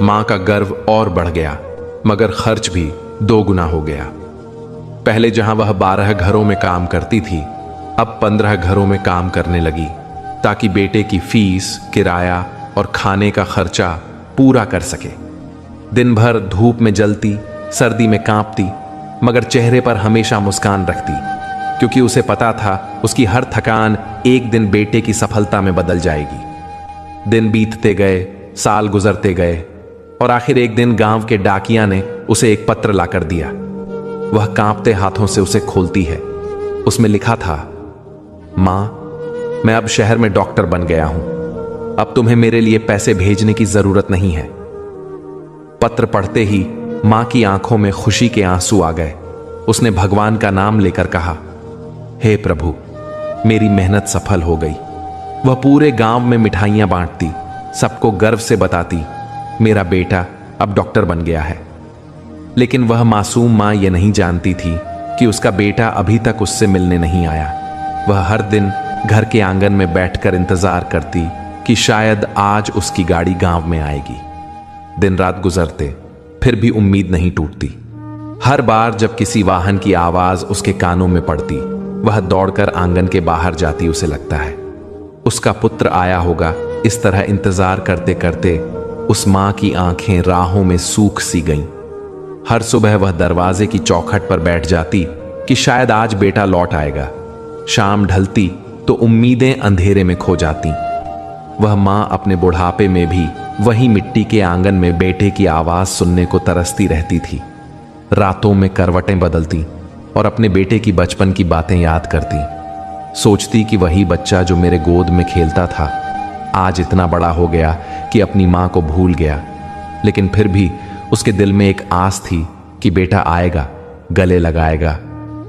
मां का गर्व और बढ़ गया, मगर खर्च भी 2 गुना हो गया। पहले जहां वह 12 घरों में काम करती थी, अब 15 घरों में काम करने लगी ताकि बेटे की फीस, किराया और खाने का खर्चा पूरा कर सके। दिन भर धूप में जलती, सर्दी में कांपती, मगर चेहरे पर हमेशा मुस्कान रखती, क्योंकि उसे पता था उसकी हर थकान एक दिन बेटे की सफलता में बदल जाएगी। दिन बीतते गए, साल गुजरते गए और आखिर एक दिन गांव के डाकिया ने उसे एक पत्र लाकर दिया। वह कांपते हाथों से उसे खोलती है। उसमें लिखा था, मां, मैं अब शहर में डॉक्टर बन गया हूं, अब तुम्हें मेरे लिए पैसे भेजने की जरूरत नहीं है। पत्र पढ़ते ही मां की आंखों में खुशी के आंसू आ गए। उसने भगवान का नाम लेकर कहा, हे प्रभु, मेरी मेहनत सफल हो गई। वह पूरे गांव में मिठाइयां बांटती, सबको गर्व से बताती, मेरा बेटा अब डॉक्टर बन गया है। लेकिन वह मासूम मां यह नहीं जानती थी कि उसका बेटा अभी तक उससे मिलने नहीं आया। वह हर दिन घर के आंगन में बैठकर इंतजार करती कि शायद आज उसकी गाड़ी गांव में आएगी। दिन रात गुजरते, फिर भी उम्मीद नहीं टूटती। हर बार जब किसी वाहन की आवाज उसके कानों में पड़ती, वह दौड़कर आंगन के बाहर जाती। उसे लगता है उसका पुत्र आया होगा। इस तरह इंतजार करते करते उस मां की आंखें राहों में सूख सी गईं। हर सुबह वह दरवाजे की चौखट पर बैठ जाती कि शायद आज बेटा लौट आएगा। शाम ढलती तो उम्मीदें अंधेरे में खो जाती। वह मां अपने बुढ़ापे में भी वही मिट्टी के आंगन में बेटे की आवाज सुनने को तरसती रहती थी। रातों में करवटें बदलती और अपने बेटे की बचपन की बातें याद करती। सोचती कि वही बच्चा जो मेरे गोद में खेलता था आज इतना बड़ा हो गया कि अपनी मां को भूल गया। लेकिन फिर भी उसके दिल में एक आस थी कि बेटा आएगा, गले लगाएगा,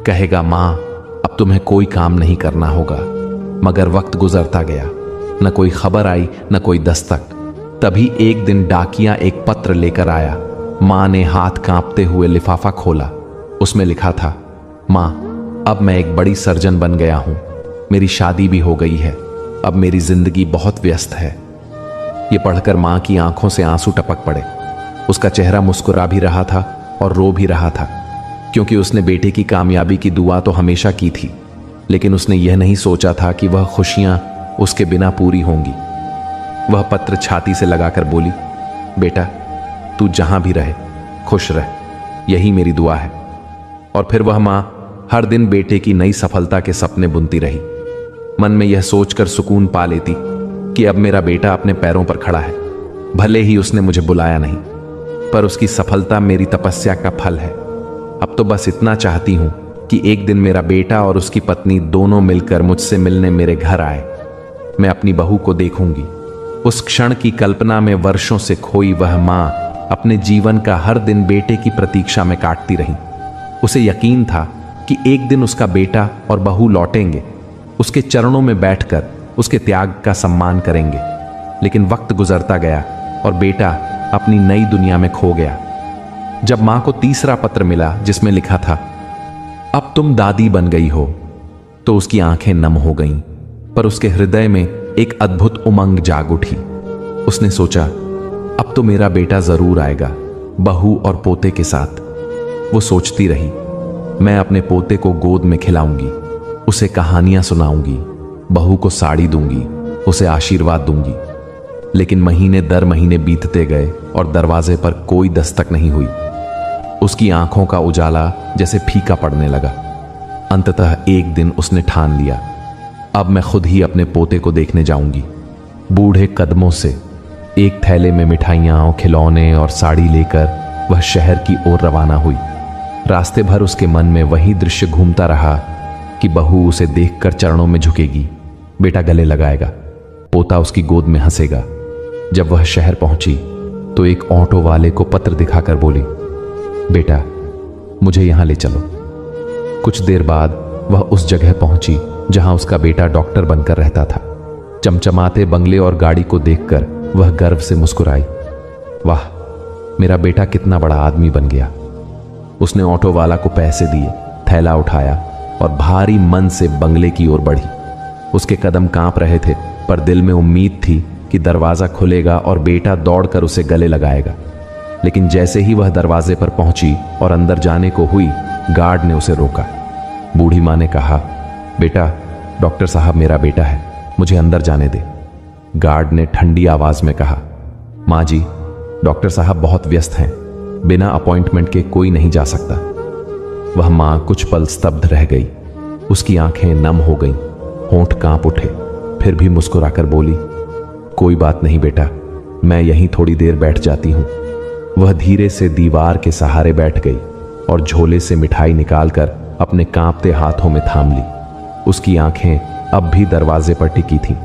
कहेगा मां अब तुम्हें कोई काम नहीं करना होगा। मगर वक्त गुजरता गया, न कोई खबर आई न कोई दस्तक। तभी एक दिन डाकिया एक पत्र लेकर आया। मां ने हाथ कांपते हुए लिफाफा खोला। उसमें लिखा था, मां अब मैं एक बड़ी सर्जन बन गया हूं, मेरी शादी भी हो गई है, अब मेरी जिंदगी बहुत व्यस्त है। यह पढ़कर मां की आंखों से आंसू टपक पड़े। उसका चेहरा मुस्कुरा भी रहा था और रो भी रहा था, क्योंकि उसने बेटे की कामयाबी की दुआ तो हमेशा की थी, लेकिन उसने यह नहीं सोचा था कि वह खुशियां उसके बिना पूरी होंगी। वह पत्र छाती से लगाकर बोली, बेटा तू जहां भी रहे खुश रह, यही मेरी दुआ है। और फिर वह मां हर दिन बेटे की नई सफलता के सपने बुनती रही। मन में यह सोचकर सुकून पा लेती कि अब मेरा बेटा अपने पैरों पर खड़ा है। भले ही उसने मुझे बुलाया नहीं, पर उसकी सफलता मेरी तपस्या का फल है। अब तो बस इतना चाहती हूं कि एक दिन मेरा बेटा और उसकी पत्नी दोनों मिलकर मुझसे मिलने मेरे घर आए। मैं अपनी बहू को देखूंगी। उस क्षण की कल्पना में वर्षों से खोई वह मां अपने जीवन का हर दिन बेटे की प्रतीक्षा में काटती रही। उसे यकीन था कि एक दिन उसका बेटा और बहू लौटेंगे, उसके चरणों में बैठकर उसके त्याग का सम्मान करेंगे। लेकिन वक्त गुजरता गया और बेटा अपनी नई दुनिया में खो गया। जब मां को तीसरा पत्र मिला जिसमें लिखा था, अब तुम दादी बन गई हो, तो उसकी आंखें नम हो गईं, पर उसके हृदय में एक अद्भुत उमंग जाग उठी। उसने सोचा, अब तो मेरा बेटा जरूर आएगा, बहू और पोते के साथ। वो सोचती रही, मैं अपने पोते को गोद में खिलाऊंगी, उसे कहानियां सुनाऊंगी, बहू को साड़ी दूंगी, उसे आशीर्वाद दूंगी। लेकिन महीने दर महीने बीतते गए और दरवाजे पर कोई दस्तक नहीं हुई। उसकी आंखों का उजाला जैसे फीका पड़ने लगा। अंततः एक दिन उसने ठान लिया, अब मैं खुद ही अपने पोते को देखने जाऊंगी। बूढ़े कदमों से एक थैले में मिठाइयां, खिलौने और साड़ी लेकर वह शहर की ओर रवाना हुई। रास्ते भर उसके मन में वही दृश्य घूमता रहा कि बहू उसे देखकर चरणों में झुकेगी, बेटा गले लगाएगा, पोता उसकी गोद में हंसेगा। जब वह शहर पहुंची तो एक ऑटो वाले को पत्र दिखाकर बोली, बेटा मुझे यहां ले चलो। कुछ देर बाद वह उस जगह पहुंची जहां उसका बेटा डॉक्टर बनकर रहता था। चमचमाते बंगले और गाड़ी को देखकर वह गर्व से मुस्कुराई, वाह मेरा बेटा कितना बड़ा आदमी बन गया। उसने ऑटो वाला को पैसे दिए, थैला उठाया और भारी मन से बंगले की ओर बढ़ी। उसके कदम कांप रहे थे, पर दिल में उम्मीद थी कि दरवाजा खुलेगा और बेटा दौड़कर उसे गले लगाएगा। लेकिन जैसे ही वह दरवाजे पर पहुंची और अंदर जाने को हुई, गार्ड ने उसे रोका। बूढ़ी मां ने कहा, बेटा डॉक्टर साहब मेरा बेटा है, मुझे अंदर जाने दे। गार्ड ने ठंडी आवाज में कहा, मां जी डॉक्टर साहब बहुत व्यस्त हैं, बिना अपॉइंटमेंट के कोई नहीं जा सकता। वह मां कुछ पल स्तब्ध रह गई। उसकी आंखें नम हो गईं, होंठ कांप उठे, फिर भी मुस्कुराकर बोली, कोई बात नहीं बेटा, मैं यहीं थोड़ी देर बैठ जाती हूं। वह धीरे से दीवार के सहारे बैठ गई और झोले से मिठाई निकालकर अपने कांपते हाथों में थाम ली। उसकी आंखें अब भी दरवाजे पर टिकी थीं,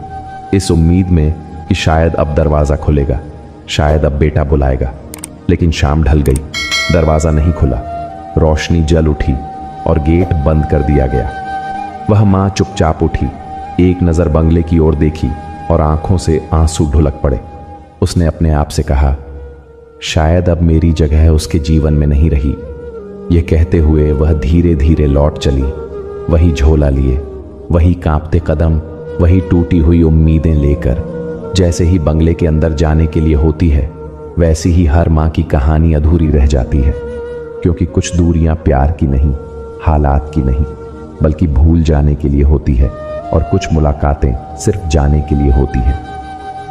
इस उम्मीद में कि शायद अब दरवाजा खुलेगा, शायद अब बेटा बुलाएगा। लेकिन शाम ढल गई, दरवाजा नहीं खुला, रोशनी जल उठी और गेट बंद कर दिया गया। वह मां चुपचाप उठी, एक नजर बंगले की ओर देखी और आंखों से आंसू ढुलक पड़े। उसने अपने आप से कहा, शायद अब मेरी जगह उसके जीवन में नहीं रही। यह कहते हुए वह धीरे धीरे लौट चली, वही झोला लिए, वही कांपते कदम, वही टूटी हुई उम्मीदें लेकर। जैसे ही बंगले के अंदर जाने के लिए होती है, वैसी ही हर मां की कहानी अधूरी रह जाती है, क्योंकि कुछ दूरियां प्यार की नहीं, हालात की नहीं, बल्कि भूल जाने के लिए होती है, और कुछ मुलाकातें सिर्फ जाने के लिए होती है।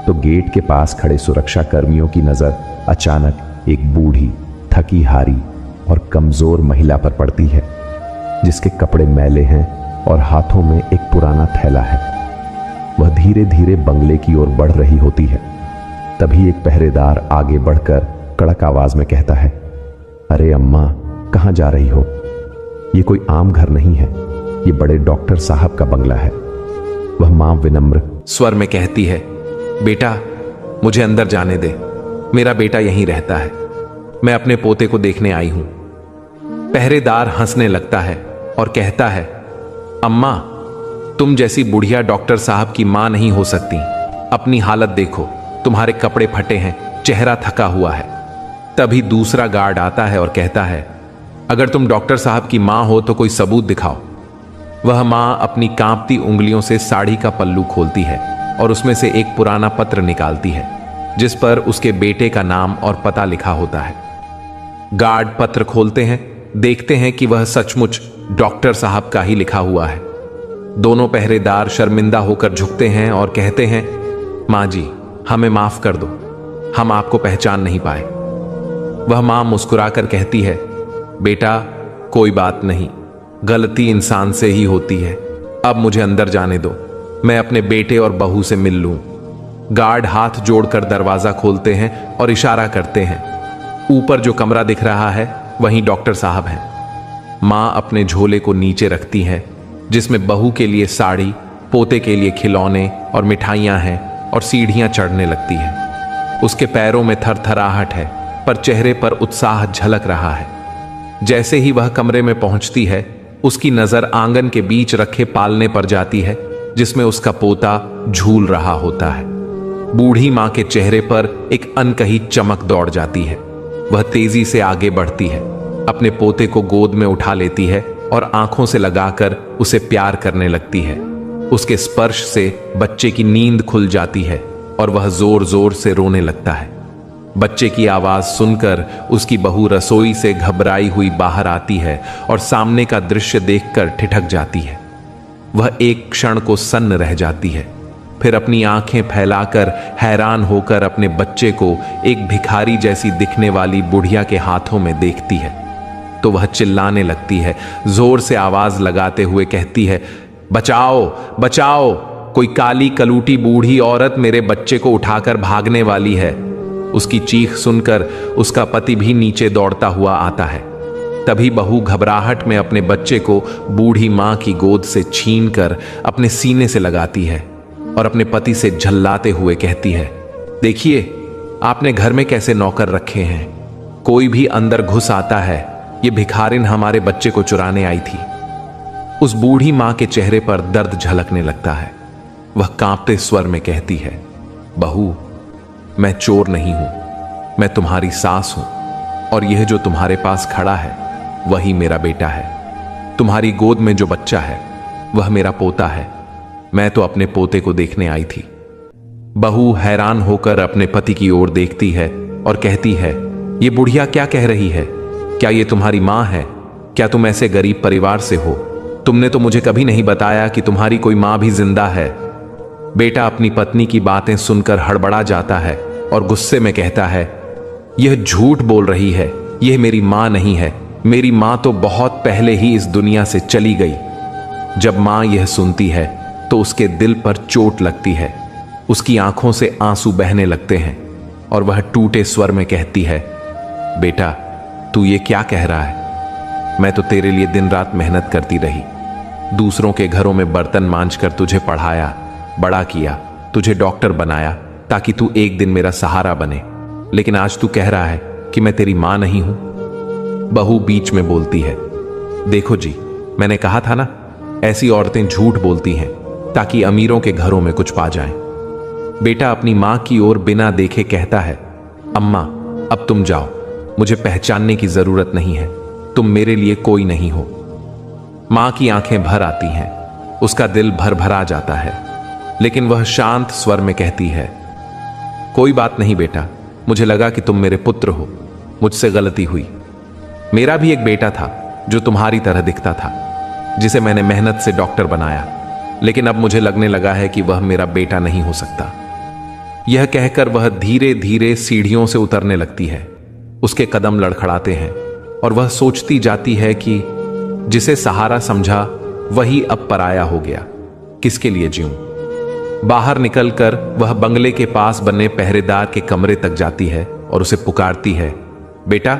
तो गेट के पास खड़े सुरक्षा कर्मियों की नजर अचानक एक बूढ़ी, थकी हारी और कमजोर महिला पर पड़ती है, जिसके कपड़े मैले हैं और हाथों में एक पुराना थैला है। वह धीरे धीरे बंगले की ओर बढ़ रही होती है। तभी एक पहरेदार आगे बढ़कर कड़क आवाज में कहता है, अरे अम्मा, कहां जा रही हो? ये कोई आम घर नहीं है, ये बड़े डॉक्टर साहब का बंगला है। वह मां विनम्र स्वर में कहती है, बेटा मुझे अंदर जाने दे, मेरा बेटा यहीं रहता है, मैं अपने पोते को देखने आई हूं। पहरेदार हंसने लगता है और कहता है, अम्मा, तुम जैसी बुढ़िया डॉक्टर साहब की मां नहीं हो सकती। अपनी हालत देखो, तुम्हारे कपड़े फटे हैं, चेहरा थका हुआ है। तभी दूसरा गार्ड आता है और कहता है, अगर तुम डॉक्टर साहब की मां हो तो कोई सबूत दिखाओ। वह मां अपनी कांपती उंगलियों से साड़ी का पल्लू खोलती है और उसमें से एक पुराना पत्र निकालती है, जिस पर उसके बेटे का नाम और पता लिखा होता है। गार्ड पत्र खोलते हैं, देखते हैं कि वह सचमुच डॉक्टर साहब का ही लिखा हुआ है। दोनों पहरेदार शर्मिंदा होकर झुकते हैं और कहते हैं, मां जी, हमें माफ कर दो, हम आपको पहचान नहीं पाए। वह मां मुस्कुराकर कहती है, बेटा कोई बात नहीं, गलती इंसान से ही होती है। अब मुझे अंदर जाने दो, मैं अपने बेटे और बहू से मिल लूं। गार्ड हाथ जोड़कर दरवाजा खोलते हैं और इशारा करते हैं। ऊपर जो कमरा दिख रहा है वहीं डॉक्टर साहब हैं। मां अपने झोले को नीचे रखती है, जिसमें बहू के लिए साड़ी, पोते के लिए खिलौने और मिठाइयां हैं, और सीढ़ियां चढ़ने लगती है। उसके पैरों में थरथराहट है, पर चेहरे पर उत्साह झलक रहा है। जैसे ही वह कमरे में पहुंचती है, उसकी नजर आंगन के बीच रखे पालने पर जाती है, जिसमें उसका पोता झूल रहा होता है। बूढ़ी मां के चेहरे पर एक अनकही चमक दौड़ जाती है। वह तेजी से आगे बढ़ती है, अपने पोते को गोद में उठा लेती है और आंखों से लगाकर उसे प्यार करने लगती है। उसके स्पर्श से बच्चे की नींद खुल जाती है और वह जोर जोर से रोने लगता है। बच्चे की आवाज सुनकर उसकी बहू रसोई से घबराई हुई बाहर आती है और सामने का दृश्य देखकर ठिठक जाती है। वह एक क्षण को सन्न रह जाती है, फिर अपनी आंखें फैलाकर हैरान होकर अपने बच्चे को एक भिखारी जैसी दिखने वाली बुढ़िया के हाथों में देखती है। तो वह चिल्लाने लगती है, जोर से आवाज लगाते हुए कहती है, बचाओ बचाओ, कोई काली कलूटी बूढ़ी औरत मेरे बच्चे को उठाकर भागने वाली है। उसकी चीख सुनकर उसका पति भी नीचे दौड़ता हुआ आता है। तभी बहू घबराहट में अपने बच्चे को बूढ़ी मां की गोद से छीनकर अपने सीने से लगाती है और अपने पति से झल्लाते हुए कहती है, देखिए आपने घर में कैसे नौकर रखे हैं, कोई भी अंदर घुस आता है, ये भिखारिन हमारे बच्चे को चुराने आई थी। उस बूढ़ी मां के चेहरे पर दर्द झलकने लगता है। वह कांपते स्वर में कहती है, बहू, मैं चोर नहीं हूं, मैं तुम्हारी सास हूं, और यह जो तुम्हारे पास खड़ा है वही मेरा बेटा है। तुम्हारी गोद में जो बच्चा है वह मेरा पोता है। मैं तो अपने पोते को देखने आई थी। बहू हैरान होकर अपने पति की ओर देखती है और कहती है, ये बुढ़िया क्या कह रही है? क्या ये तुम्हारी मां है? क्या तुम ऐसे गरीब परिवार से हो? तुमने तो मुझे कभी नहीं बताया कि तुम्हारी कोई मां भी जिंदा है। बेटा अपनी पत्नी की बातें सुनकर हड़बड़ा जाता है और गुस्से में कहता है, यह झूठ बोल रही है, यह मेरी मां नहीं है। मेरी मां तो बहुत पहले ही इस दुनिया से चली गई। जब मां यह सुनती है तो उसके दिल पर चोट लगती है, उसकी आंखों से आंसू बहने लगते हैं और वह टूटे स्वर में कहती है, बेटा तू ये क्या कह रहा है? मैं तो तेरे लिए दिन रात मेहनत करती रही, दूसरों के घरों में बर्तन मांजकर तुझे पढ़ाया, बड़ा किया, तुझे डॉक्टर बनाया ताकि तू एक दिन मेरा सहारा बने, लेकिन आज तू कह रहा है कि मैं तेरी मां नहीं हूं। बहू बीच में बोलती है, देखो जी, मैंने कहा था ना, ऐसी औरतें झूठ बोलती हैं ताकि अमीरों के घरों में कुछ पा जाएं। बेटा अपनी मां की ओर बिना देखे कहता है, अम्मा अब तुम जाओ, मुझे पहचानने की जरूरत नहीं है, तुम मेरे लिए कोई नहीं हो। मां की आंखें भर आती हैं, उसका दिल भर भरा जाता है, लेकिन वह शांत स्वर में कहती है, कोई बात नहीं बेटा, मुझे लगा कि तुम मेरे पुत्र हो, मुझसे गलती हुई। मेरा भी एक बेटा था जो तुम्हारी तरह दिखता था, जिसे मैंने मेहनत से डॉक्टर बनाया, लेकिन अब मुझे लगने लगा है कि वह मेरा बेटा नहीं हो सकता। यह कहकर वह धीरे धीरे सीढ़ियों से उतरने लगती है। उसके कदम लड़खड़ाते हैं, और वह सोचती जाती है कि जिसे सहारा समझा वही अब पराया हो गया, किसके लिए जीऊं। बाहर निकलकर वह बंगले के पास बने पहरेदार के कमरे तक जाती है और उसे पुकारती है, बेटा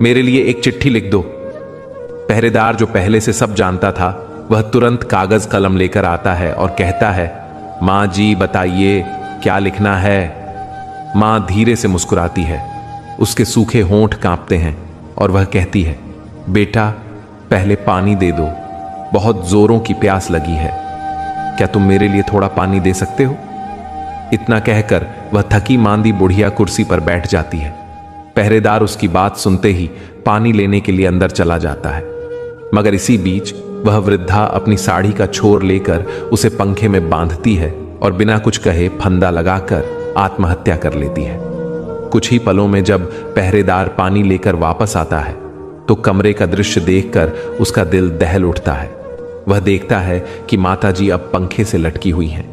मेरे लिए एक चिट्ठी लिख दो। पहरेदार, जो पहले से सब जानता था, वह तुरंत कागज कलम लेकर आता है और कहता है, मां जी बताइए क्या लिखना है। मां धीरे से मुस्कुराती है, उसके सूखे होंठ कांपते हैं और वह कहती है, बेटा पहले पानी दे दो, बहुत जोरों की प्यास लगी है, क्या तुम मेरे लिए थोड़ा पानी दे सकते हो। इतना कहकर वह थकी मांदी बुढ़िया कुर्सी पर बैठ जाती है। पहरेदार उसकी बात सुनते ही पानी लेने के लिए अंदर चला जाता है, मगर इसी बीच वह वृद्धा अपनी साड़ी का छोर लेकर उसे पंखे में बांधती है और बिना कुछ कहे फंदा लगाकर आत्महत्या कर लेती है। कुछ ही पलों में जब पहरेदार पानी लेकर वापस आता है तो कमरे का दृश्य देखकर उसका दिल दहल उठता है। वह देखता है कि माताजी अब पंखे से लटकी हुई हैं।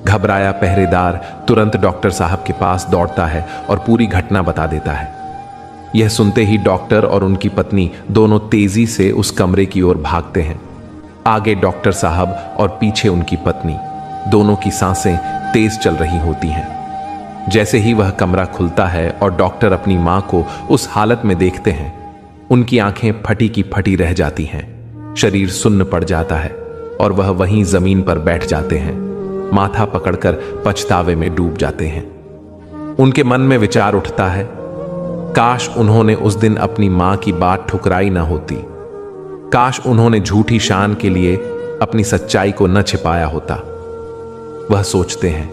घबराया पहरेदार तुरंत डॉक्टर साहब के पास दौड़ता है और पूरी घटना बता देता है। यह सुनते ही डॉक्टर और उनकी पत्नी दोनों तेजी से उस कमरे की ओर भागते हैं। आगे डॉक्टर साहब और पीछे उनकी पत्नी, दोनों की सांसें तेज चल रही होती हैं। जैसे ही वह कमरा खुलता है और डॉक्टर अपनी मां को उस हालत में देखते हैं, उनकी आंखें फटी की फटी रह जाती हैं, शरीर सुन्न पड़ जाता है और वह वहीं जमीन पर बैठ जाते हैं, माथा पकड़कर पछतावे में डूब जाते हैं। उनके मन में विचार उठता है, काश उन्होंने उस दिन अपनी मां की बात ठुकराई ना होती, काश उन्होंने झूठी शान के लिए अपनी सच्चाई को न छिपाया होता। वह सोचते हैं,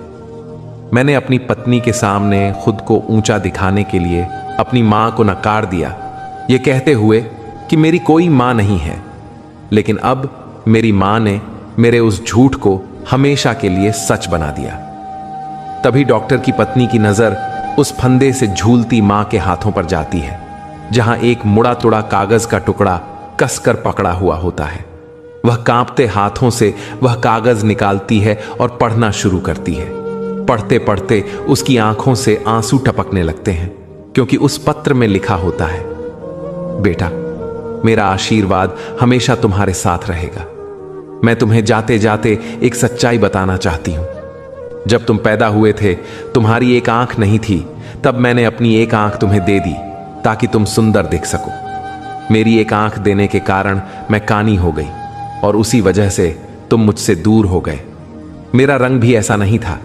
मैंने अपनी पत्नी के सामने खुद को ऊंचा दिखाने के लिए अपनी मां को नकार दिया, ये कहते हुए कि मेरी कोई मां नहीं है, लेकिन अब मेरी मां ने मेरे उस झूठ को हमेशा के लिए सच बना दिया। तभी डॉक्टर की पत्नी की नजर उस फंदे से झूलती मां के हाथों पर जाती है, जहां एक मुड़ा तुड़ा कागज का टुकड़ा कसकर पकड़ा हुआ होता है। वह कांपते हाथों से वह कागज निकालती है और पढ़ना शुरू करती है। पढ़ते पढ़ते उसकी आंखों से आंसू टपकने लगते हैं, क्योंकि उस पत्र में लिखा होता है, बेटा मेरा आशीर्वाद हमेशा तुम्हारे साथ रहेगा। मैं तुम्हें जाते जाते एक सच्चाई बताना चाहती हूं। जब तुम पैदा हुए थे तुम्हारी एक आंख नहीं थी, तब मैंने अपनी एक आंख तुम्हें दे दी ताकि तुम सुंदर दिख सको। मेरी एक आंख देने के कारण मैं कानी हो गई और उसी वजह से तुम मुझसे दूर हो गए। मेरा रंग भी ऐसा नहीं था,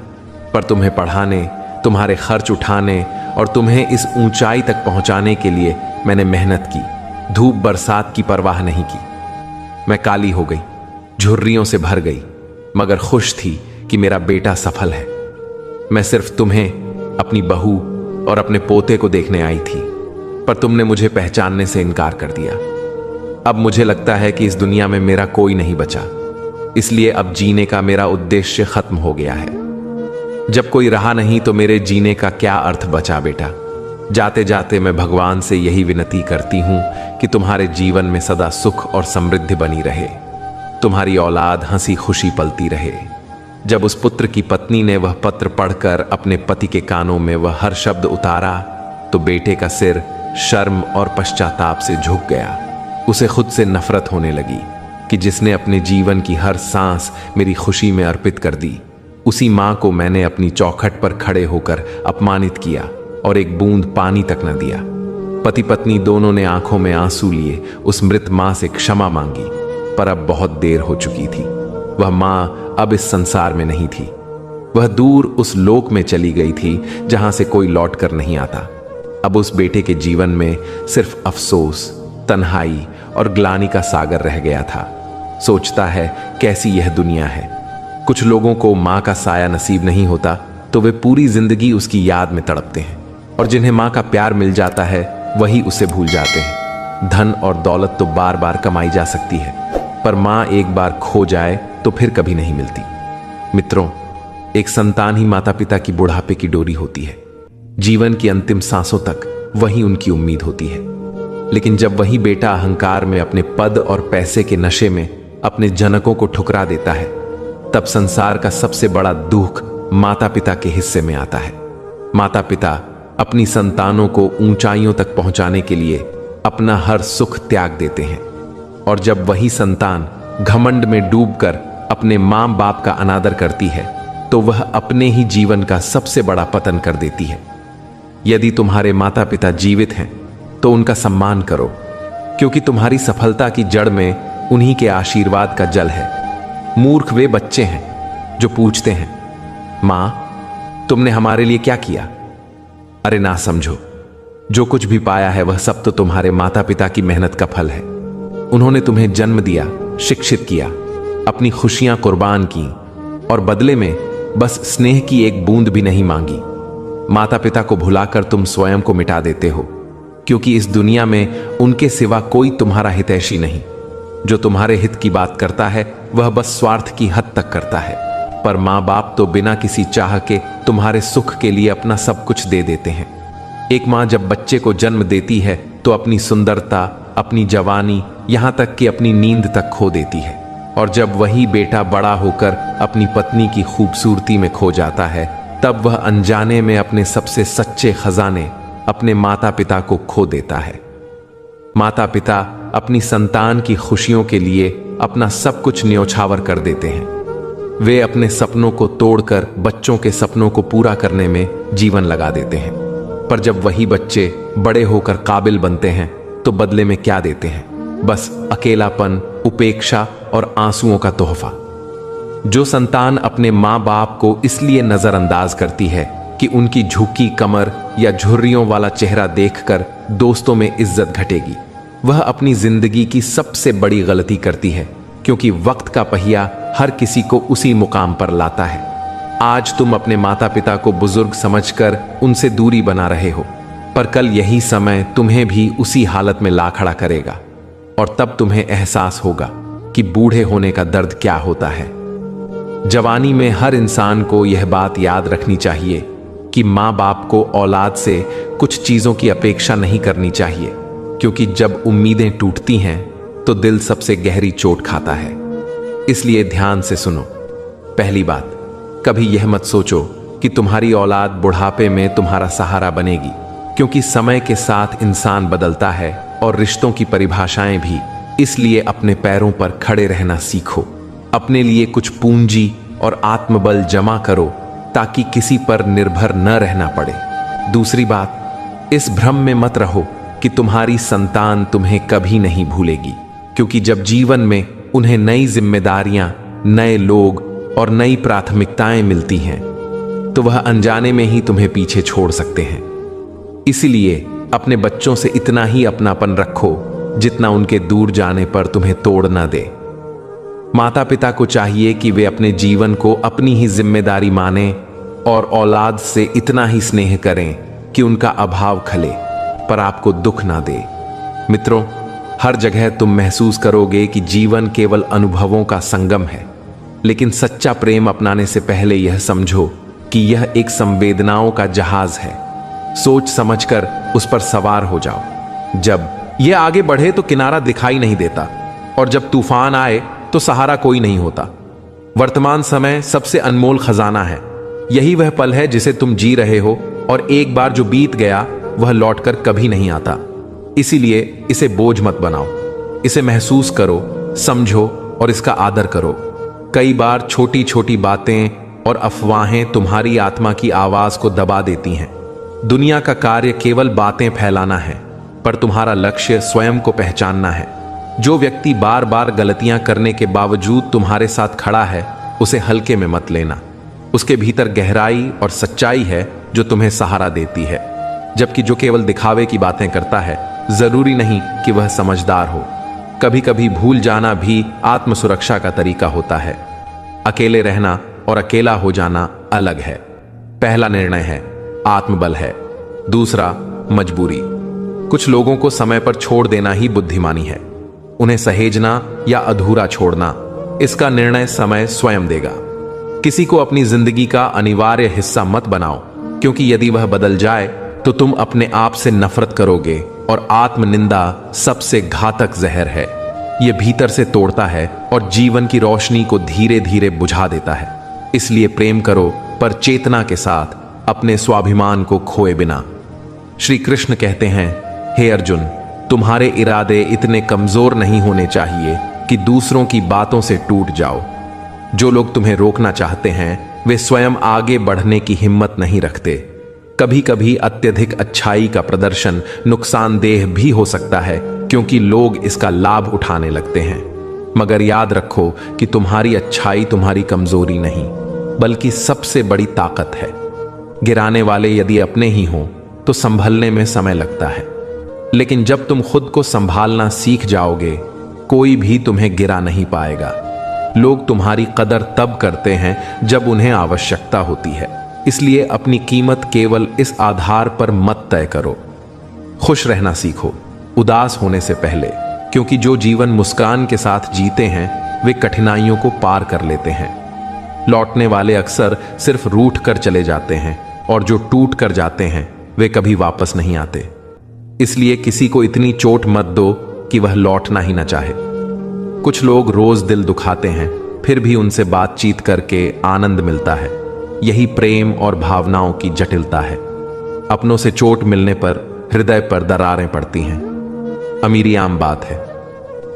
पर तुम्हें पढ़ाने, तुम्हारे खर्च उठाने और तुम्हें इस ऊंचाई तक पहुंचाने के लिए मैंने मेहनत की, धूप बरसात की परवाह नहीं की। मैं काली हो गई, झुर्रियों से भर गई, मगर खुश थी कि मेरा बेटा सफल है। मैं सिर्फ तुम्हें, अपनी बहू और अपने पोते को देखने आई थी, पर तुमने मुझे पहचानने से इनकार कर दिया। अब मुझे लगता है कि इस दुनिया में मेरा कोई नहीं बचा, इसलिए अब जीने का मेरा उद्देश्य खत्म हो गया है। जब कोई रहा नहीं तो मेरे जीने का क्या अर्थ बचा बेटा। जाते जाते मैं भगवान से यही विनती करती हूं कि तुम्हारे जीवन में सदा सुख और समृद्धि बनी रहे, तुम्हारी औलाद हंसी खुशी पलती रहे। जब उस पुत्र की पत्नी ने वह पत्र पढ़कर अपने पति के कानों में वह हर शब्द उतारा तो बेटे का सिर शर्म और पश्चाताप से झुक गया। उसे खुद से नफरत होने लगी कि जिसने अपने जीवन की हर सांस मेरी खुशी में अर्पित कर दी, उसी मां को मैंने अपनी चौखट पर खड़े होकर अपमानित किया और एक बूंद पानी तक न दिया। पति पत्नी दोनों ने आंखों में आंसू लिए उस मृत मां से क्षमा मांगी, पर अब बहुत देर हो चुकी थी। वह मां अब इस संसार में नहीं थी, वह दूर उस लोक में चली गई थी जहां से कोई लौट कर नहीं आता। अब उस बेटे के जीवन में सिर्फ अफसोस, तन्हाई और ग्लानि का सागर रह गया था। सोचता है कैसी यह दुनिया है। कुछ लोगों को मां का साया नसीब नहीं होता तो वे पूरी जिंदगी उसकी याद में तड़पते हैं, और जिन्हें मां का प्यार मिल जाता है वही उसे भूल जाते हैं। धन और दौलत तो बार बार कमाई जा सकती है, पर मां एक बार खो जाए तो फिर कभी नहीं मिलती। मित्रों, एक संतान ही माता पिता की बुढ़ापे की डोरी होती है। जीवन की अंतिम सांसों तक वही उनकी उम्मीद होती है। लेकिन जब वही बेटा अहंकार में अपने पद और पैसे के नशे में अपने जनकों को ठुकरा देता है, तब संसार का सबसे बड़ा दुख माता पिता के हिस्से में आता है। माता पिता अपनी संतानों को ऊंचाइयों तक पहुंचाने के लिए अपना हर सुख त्याग देते हैं। और जब वही संतान घमंड में डूबकर अपने मां बाप का अनादर करती है तो वह अपने ही जीवन का सबसे बड़ा पतन कर देती है। यदि तुम्हारे माता पिता जीवित हैं तो उनका सम्मान करो, क्योंकि तुम्हारी सफलता की जड़ में उन्हीं के आशीर्वाद का जल है। मूर्ख वे बच्चे हैं जो पूछते हैं, मां तुमने हमारे लिए क्या किया? अरे ना समझो, जो कुछ भी पाया है वह सब तो तुम्हारे माता पिता की मेहनत का फल है। उन्होंने तुम्हें जन्म दिया, शिक्षित किया, अपनी खुशियां कुर्बान की और बदले में बस स्नेह की एक बूंद भी नहीं मांगी। माता पिता को भुलाकर तुम स्वयं को मिटा देते हो, क्योंकि इस दुनिया में उनके सिवा कोई तुम्हारा हितैषी नहीं। जो तुम्हारे हित की बात करता है वह बस स्वार्थ की हद तक करता है, पर मां बाप तो बिना किसी चाह के तुम्हारे सुख के लिए अपना सब कुछ दे देते हैं। एक मां जब बच्चे को जन्म देती है तो अपनी सुंदरता, अपनी जवानी, यहां तक कि अपनी नींद तक खो देती है। और जब वही बेटा बड़ा होकर अपनी पत्नी की खूबसूरती में खो जाता है तब वह अनजाने में अपने सबसे सच्चे खजाने, अपने माता पिता को खो देता है। माता पिता अपनी संतान की खुशियों के लिए अपना सब कुछ न्योछावर कर देते हैं। वे अपने सपनों को तोड़कर बच्चों के सपनों को पूरा करने में जीवन लगा देते हैं। पर जब वही बच्चे बड़े होकर काबिल बनते हैं तो बदले में क्या देते हैं? बस अकेलापन, उपेक्षा और आंसुओं का तोहफा। जो संतान अपने मां बाप को इसलिए नजरअंदाज करती है कि उनकी झुकी कमर या झुर्रियों वाला चेहरा देखकर दोस्तों में इज्जत घटेगी, वह अपनी जिंदगी की सबसे बड़ी गलती करती है, क्योंकि वक्त का पहिया हर किसी को उसी मुकाम पर लाता है। आज तुम अपने माता पिता को बुजुर्ग समझकर उनसे दूरी बना रहे हो, पर कल यही समय तुम्हें भी उसी हालत में ला खड़ा करेगा और तब तुम्हें एहसास होगा कि बूढ़े होने का दर्द क्या होता है। जवानी में हर इंसान को यह बात याद रखनी चाहिए कि मां बाप को औलाद से कुछ चीजों की अपेक्षा नहीं करनी चाहिए, क्योंकि जब उम्मीदें टूटती हैं तो दिल सबसे गहरी चोट खाता है। इसलिए ध्यान से सुनो। पहली बात, कभी यह मत सोचो कि तुम्हारी औलाद बुढ़ापे में तुम्हारा सहारा बनेगी, क्योंकि समय के साथ इंसान बदलता है और रिश्तों की परिभाषाएं भी। इसलिए अपने पैरों पर खड़े रहना सीखो। अपने लिए कुछ पूंजी और आत्मबल जमा करो ताकि किसी पर निर्भर न रहना पड़े। दूसरी बात, इस भ्रम में मत रहो कि तुम्हारी संतान तुम्हें कभी नहीं भूलेगी, क्योंकि जब जीवन में उन्हें नई जिम्मेदारियां, नए लोग और नई प्राथमिकताएं मिलती हैं तो वह अनजाने में ही तुम्हें पीछे छोड़ सकते हैं। इसीलिए अपने बच्चों से इतना ही अपनापन रखो जितना उनके दूर जाने पर तुम्हें तोड़ ना दे। माता पिता को चाहिए कि वे अपने जीवन को अपनी ही जिम्मेदारी माने और औलाद से इतना ही स्नेह करें कि उनका अभाव खले, पर आपको दुख ना दे। मित्रों, हर जगह तुम महसूस करोगे कि जीवन केवल अनुभवों का संगम है, लेकिन सच्चा प्रेम अपनाने से पहले यह समझो कि यह एक संवेदनाओं का जहाज है। सोच समझकर उस पर सवार हो जाओ। जब यह आगे बढ़े तो किनारा दिखाई नहीं देता, और जब तूफान आए तो सहारा कोई नहीं होता। वर्तमान समय सबसे अनमोल खजाना है। यही वह पल है जिसे तुम जी रहे हो, और एक बार जो बीत गया वह लौटकर कभी नहीं आता। इसीलिए इसे बोझ मत बनाओ, इसे महसूस करो, समझो और इसका आदर करो। कई बार छोटी छोटी बातें और अफवाहें तुम्हारी आत्मा की आवाज को दबा देती हैं। दुनिया का कार्य केवल बातें फैलाना है, पर तुम्हारा लक्ष्य स्वयं को पहचानना है। जो व्यक्ति बार बार गलतियां करने के बावजूद तुम्हारे साथ खड़ा है, उसे हल्के में मत लेना। उसके भीतर गहराई और सच्चाई है जो तुम्हें सहारा देती है। जबकि जो केवल दिखावे की बातें करता है, जरूरी नहीं कि वह समझदार हो। कभी कभी भूल जाना भी आत्मसुरक्षा का तरीका होता है। अकेले रहना और अकेला हो जाना अलग है। पहला निर्णय है आत्मबल है, दूसरा मजबूरी। कुछ लोगों को समय पर छोड़ देना ही बुद्धिमानी है। उन्हें सहेजना या अधूरा छोड़ना, इसका निर्णय समय स्वयं देगा। किसी को अपनी जिंदगी का अनिवार्य हिस्सा मत बनाओ, क्योंकि यदि वह बदल जाए तो तुम अपने आप से नफरत करोगे, और आत्मनिंदा सबसे घातक जहर है। यह भीतर से तोड़ता है और जीवन की रोशनी को धीरे धीरे बुझा देता है। इसलिए प्रेम करो, पर चेतना के साथ, अपने स्वाभिमान को खोए बिना। श्री कृष्ण कहते हैं, हे अर्जुन, तुम्हारे इरादे इतने कमजोर नहीं होने चाहिए कि दूसरों की बातों से टूट जाओ। जो लोग तुम्हें रोकना चाहते हैं वे स्वयं आगे बढ़ने की हिम्मत नहीं रखते। कभी कभी अत्यधिक अच्छाई का प्रदर्शन नुकसानदेह भी हो सकता है, क्योंकि लोग इसका लाभ उठाने लगते हैं। मगर याद रखो कि तुम्हारी अच्छाई तुम्हारी कमजोरी नहीं, बल्कि सबसे बड़ी ताकत है। गिराने वाले यदि अपने ही हों तो संभलने में समय लगता है, लेकिन जब तुम खुद को संभालना सीख जाओगे, कोई भी तुम्हें गिरा नहीं पाएगा। लोग तुम्हारी कदर तब करते हैं जब उन्हें आवश्यकता होती है, इसलिए अपनी कीमत केवल इस आधार पर मत तय करो। खुश रहना सीखो उदास होने से पहले, क्योंकि जो जीवन मुस्कान के साथ जीते हैं वे कठिनाइयों को पार कर लेते हैं। लौटने वाले अक्सर सिर्फ रूठ कर चले जाते हैं, और जो टूट कर जाते हैं वे कभी वापस नहीं आते। इसलिए किसी को इतनी चोट मत दो कि वह लौटना ही ना चाहे। कुछ लोग रोज दिल दुखाते हैं, फिर भी उनसे बातचीत करके आनंद मिलता है। यही प्रेम और भावनाओं की जटिलता है। अपनों से चोट मिलने पर हृदय पर दरारें पड़ती हैं। अमीरी आम बात है,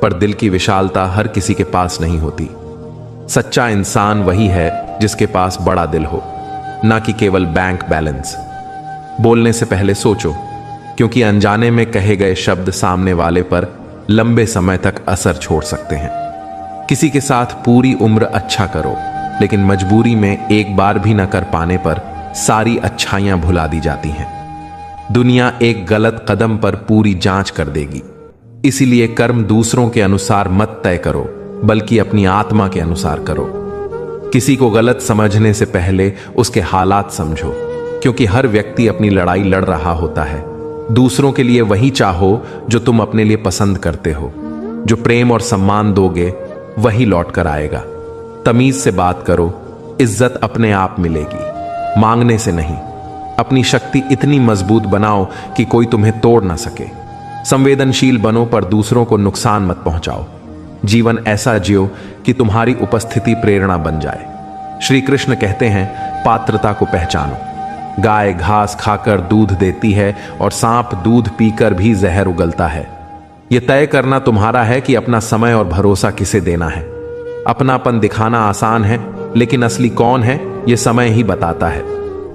पर दिल की विशालता हर किसी के पास नहीं होती। सच्चा इंसान वही है जिसके पास बड़ा दिल हो, ना कि केवल बैंक बैलेंस। बोलने से पहले सोचो, क्योंकि अनजाने में कहे गए शब्द सामने वाले पर लंबे समय तक असर छोड़ सकते हैं। किसी के साथ पूरी उम्र अच्छा करो, लेकिन मजबूरी में एक बार भी न कर पाने पर सारी अच्छाइयां भुला दी जाती हैं। दुनिया एक गलत कदम पर पूरी जांच कर देगी। इसीलिए कर्म दूसरों के अनुसार मत तय करो, बल्कि अपनी आत्मा के अनुसार करो। किसी को गलत समझने से पहले उसके हालात समझो, क्योंकि हर व्यक्ति अपनी लड़ाई लड़ रहा होता है। दूसरों के लिए वही चाहो जो तुम अपने लिए पसंद करते हो। जो प्रेम और सम्मान दोगे वही लौट कर आएगा। तमीज से बात करो, इज्जत अपने आप मिलेगी, मांगने से नहीं। अपनी शक्ति इतनी मजबूत बनाओ कि कोई तुम्हें तोड़ ना सके। संवेदनशील बनो, पर दूसरों को नुकसान मत पहुंचाओ। जीवन ऐसा जियो कि तुम्हारी उपस्थिति प्रेरणा बन जाए। श्री कृष्ण कहते हैं, पात्रता को पहचानो। गाय घास खाकर दूध देती है, और सांप दूध पीकर भी जहर उगलता है। यह तय करना तुम्हारा है कि अपना समय और भरोसा किसे देना है। अपनापन दिखाना आसान है, लेकिन असली कौन है यह समय ही बताता है।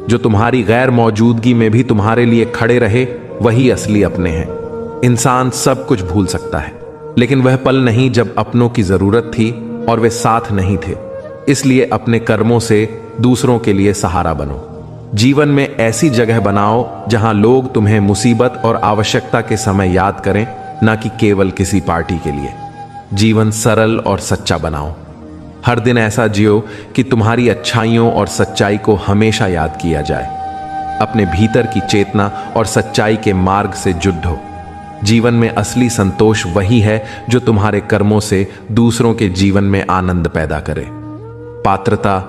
जो तुम्हारी गैर मौजूदगी में भी तुम्हारे लिए खड़े रहे, वही असली अपने हैं। इंसान सब कुछ भूल सकता है, लेकिन वह पल नहीं जब अपनों की जरूरत थी और वे साथ नहीं थे। इसलिए अपने कर्मों से दूसरों के लिए सहारा बनो। जीवन में ऐसी जगह बनाओ जहां लोग तुम्हें मुसीबत और आवश्यकता के समय याद करें, ना कि केवल किसी पार्टी के लिए। जीवन सरल और सच्चा बनाओ। हर दिन ऐसा जियो कि तुम्हारी अच्छाइयों और सच्चाई को हमेशा याद किया जाए। अपने भीतर की चेतना और सच्चाई के मार्ग से जुड़ो। जीवन में असली संतोष वही है जो तुम्हारे कर्मों से दूसरों के जीवन में आनंद पैदा करे। पात्रता,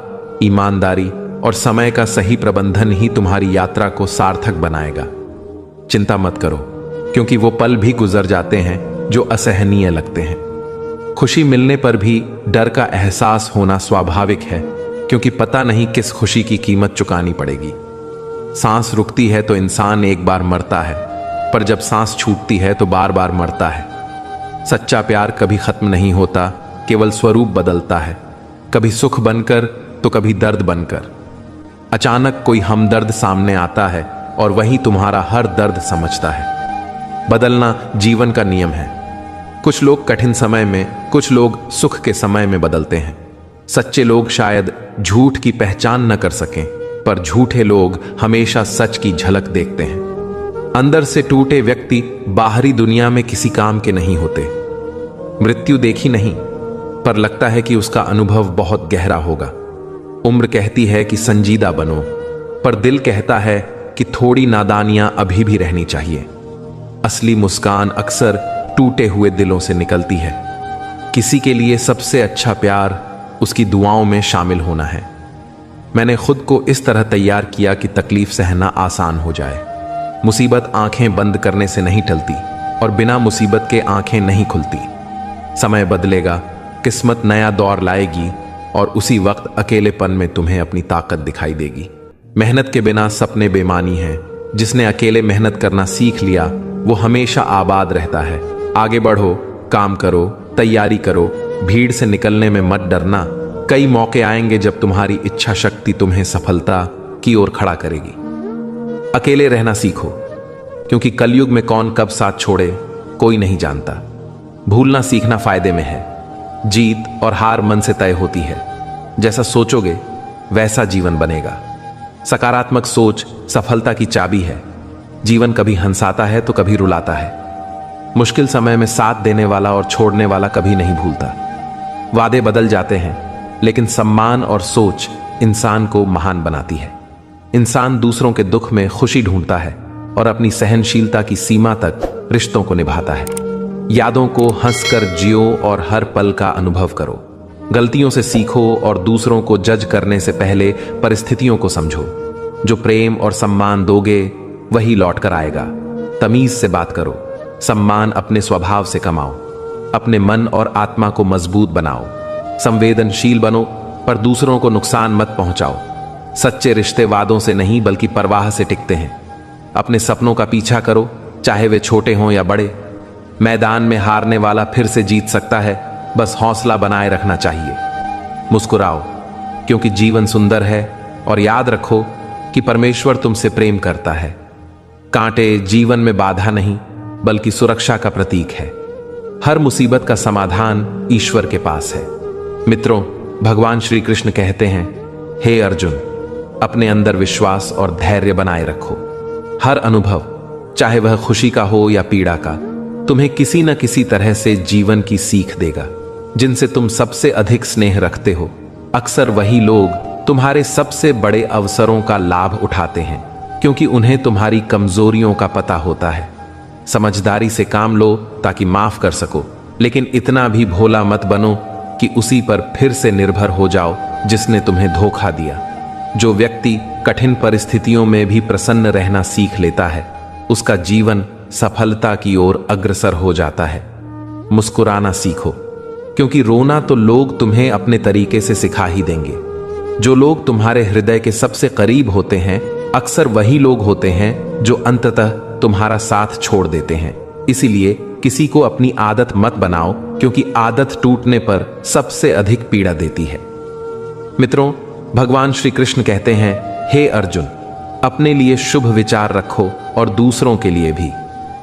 ईमानदारी और समय का सही प्रबंधन ही तुम्हारी यात्रा को सार्थक बनाएगा। चिंता मत करो, क्योंकि वो पल भी गुजर जाते हैं जो असहनीय लगते हैं। खुशी मिलने पर भी डर का एहसास होना स्वाभाविक है, क्योंकि पता नहीं किस खुशी की कीमत चुकानी पड़ेगी। सांस रुकती है तो इंसान एक बार मरता है, पर जब सांस छूटती है तो बार बार मरता है। सच्चा प्यार कभी खत्म नहीं होता, केवल स्वरूप बदलता है, कभी सुख बनकर तो कभी दर्द बनकर। अचानक कोई हमदर्द सामने आता है और वही तुम्हारा हर दर्द समझता है। बदलना जीवन का नियम है। कुछ लोग कठिन समय में, कुछ लोग सुख के समय में बदलते हैं। सच्चे लोग शायद झूठ की पहचान न कर सकें, पर झूठे लोग हमेशा सच की झलक देखते हैं। अंदर से टूटे व्यक्ति बाहरी दुनिया में किसी काम के नहीं होते। मृत्यु देखी नहीं, पर लगता है कि उसका अनुभव बहुत गहरा होगा। उम्र कहती है कि संजीदा बनो, पर दिल कहता है कि थोड़ी नादानियां अभी भी रहनी चाहिए। असली मुस्कान अक्सर टूटे हुए दिलों से निकलती है। किसी के लिए सबसे अच्छा प्यार उसकी दुआओं में शामिल होना है। मैंने खुद को इस तरह तैयार किया कि तकलीफ सहना आसान हो जाए। मुसीबत आंखें बंद करने से नहीं टलती, और बिना मुसीबत के आंखें नहीं खुलती। समय बदलेगा, किस्मत नया दौर लाएगी, और उसी वक्त अकेलेपन में तुम्हें अपनी ताकत दिखाई देगी। मेहनत के बिना सपने बेमानी हैं। जिसने अकेले मेहनत करना सीख लिया वो हमेशा आबाद रहता है। आगे बढ़ो, काम करो, तैयारी करो, भीड़ से निकलने में मत डरना। कई मौके आएंगे जब तुम्हारी इच्छा शक्ति तुम्हें सफलता की ओर खड़ा करेगी। अकेले रहना सीखो, क्योंकि कलयुग में कौन कब साथ छोड़े कोई नहीं जानता। भूलना सीखना फायदे में है। जीत और हार मन से तय होती है। जैसा सोचोगे वैसा जीवन बनेगा। सकारात्मक सोच सफलता की चाबी है। जीवन कभी हंसाता है तो कभी रुलाता है। मुश्किल समय में साथ देने वाला और छोड़ने वाला कभी नहीं भूलता। वादे बदल जाते हैं, लेकिन सम्मान और सोच इंसान को महान बनाती है। इंसान दूसरों के दुख में खुशी ढूंढता है और अपनी सहनशीलता की सीमा तक रिश्तों को निभाता है। यादों को हंसकर जियो और हर पल का अनुभव करो। गलतियों से सीखो और दूसरों को जज करने से पहले परिस्थितियों को समझो। जो प्रेम और सम्मान दोगे वही लौट कर आएगा। तमीज से बात करो। सम्मान अपने स्वभाव से कमाओ। अपने मन और आत्मा को मजबूत बनाओ। संवेदनशील बनो, पर दूसरों को नुकसान मत पहुंचाओ। सच्चे रिश्ते वादों से नहीं बल्कि परवाह से टिकते हैं। अपने सपनों का पीछा करो, चाहे वे छोटे हों या बड़े। मैदान में हारने वाला फिर से जीत सकता है, बस हौसला बनाए रखना चाहिए। मुस्कुराओ, क्योंकि जीवन सुंदर है, और याद रखो कि परमेश्वर तुमसे प्रेम करता है। कांटे जीवन में बाधा नहीं बल्कि सुरक्षा का प्रतीक है। हर मुसीबत का समाधान ईश्वर के पास है। मित्रों, भगवान श्री कृष्ण कहते हैं, हे अर्जुन, अपने अंदर विश्वास और धैर्य बनाए रखो। हर अनुभव, चाहे वह खुशी का हो या पीड़ा का, तुम्हें किसी न किसी तरह से जीवन की सीख देगा। जिनसे तुम सबसे अधिक स्नेह रखते हो, अक्सर वही लोग तुम्हारे सबसे बड़े अवसरों का लाभ उठाते हैं, क्योंकि उन्हें तुम्हारी कमजोरियों का पता होता है। समझदारी से काम लो ताकि माफ कर सको, लेकिन इतना भी भोला मत बनो कि उसी पर फिर से निर्भर हो जाओ जिसने तुम्हें धोखा दिया। जो व्यक्ति कठिन परिस्थितियों में भी प्रसन्न रहना सीख लेता है, उसका जीवन सफलता की ओर अग्रसर हो जाता है। मुस्कुराना सीखो, क्योंकि रोना तो लोग तुम्हें अपने तरीके से सिखा ही देंगे। जो लोग तुम्हारे हृदय के सबसे करीब होते हैं, अक्सर वही लोग होते हैं जो अंततः तुम्हारा साथ छोड़ देते हैं। इसीलिए किसी को अपनी आदत मत बनाओ, क्योंकि आदत टूटने पर सबसे अधिक पीड़ा देती है। मित्रों, भगवान श्री कृष्ण कहते हैं, हे अर्जुन, अपने लिए शुभ विचार रखो और दूसरों के लिए भी,